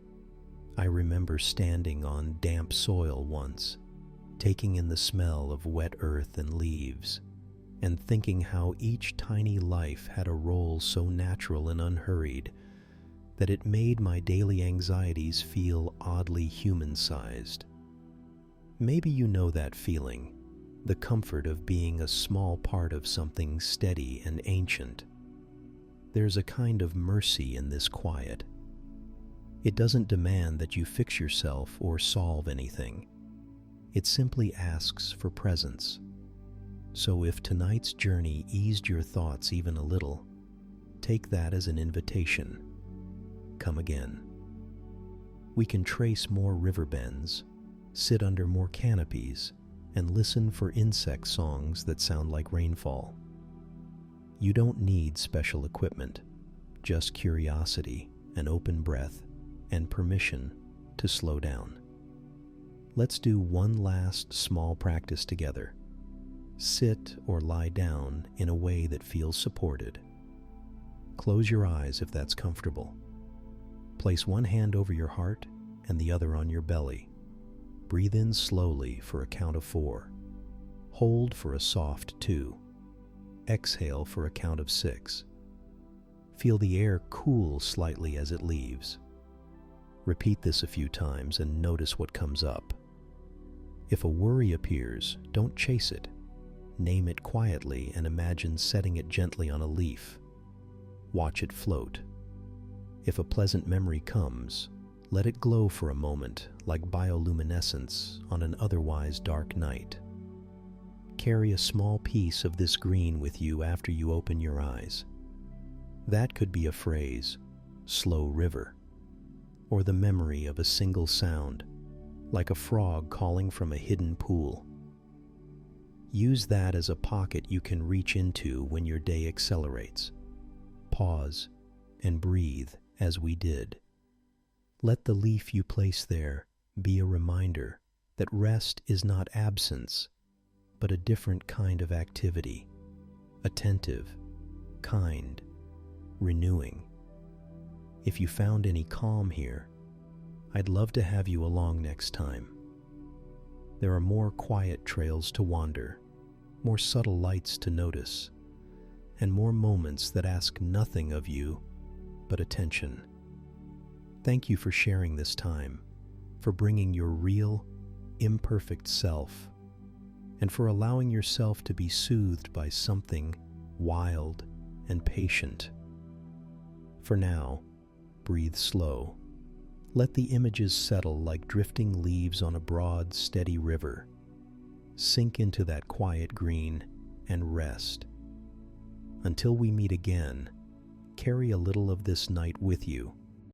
I remember standing on damp soil once, taking in the smell of wet earth and leaves, and thinking how each tiny life had a role so natural and unhurried that it made my daily anxieties feel oddly human-sized. Maybe you know that feeling, the comfort of being a small part of something steady and ancient. There's a kind of mercy in this quiet. It doesn't demand that you fix yourself or solve anything. It simply asks for presence. So if tonight's journey eased your thoughts even a little, take that as an invitation. Come again. We can trace more river bends, sit under more canopies, and listen for insect songs that sound like rainfall. You don't need special equipment, just curiosity, an open breath, and permission to slow down. Let's do one last small practice together. Sit or lie down in a way that feels supported. Close your eyes if that's comfortable. Place one hand over your heart and the other on your belly. Breathe in slowly for a count of 4. Hold for a soft 2. Exhale for a count of 6. Feel the air cool slightly as it leaves. Repeat this a few times and notice what comes up. If a worry appears, don't chase it. Name it quietly and imagine setting it gently on a leaf. Watch it float. If a pleasant memory comes, let it glow for a moment like bioluminescence on an otherwise dark night. Carry a small piece of this green with you after you open your eyes. That could be a phrase, slow river, or the memory of a single sound, like a frog calling from a hidden pool. Use that as a pocket you can reach into when your day accelerates. Pause and breathe as we did. Let the leaf you place there be a reminder that rest is not absence, but a different kind of activity, attentive, kind, renewing. If you found any calm here, I'd love to have you along next time. There are more quiet trails to wander, more subtle lights to notice, and more moments that ask nothing of you but attention. Thank you for sharing this time, for bringing your real, imperfect self, and for allowing yourself to be soothed by something wild and patient. For now, breathe slow. Let the images settle like drifting leaves on a broad, steady river. Sink into that quiet green and rest. Until we meet again, carry a little of this night with you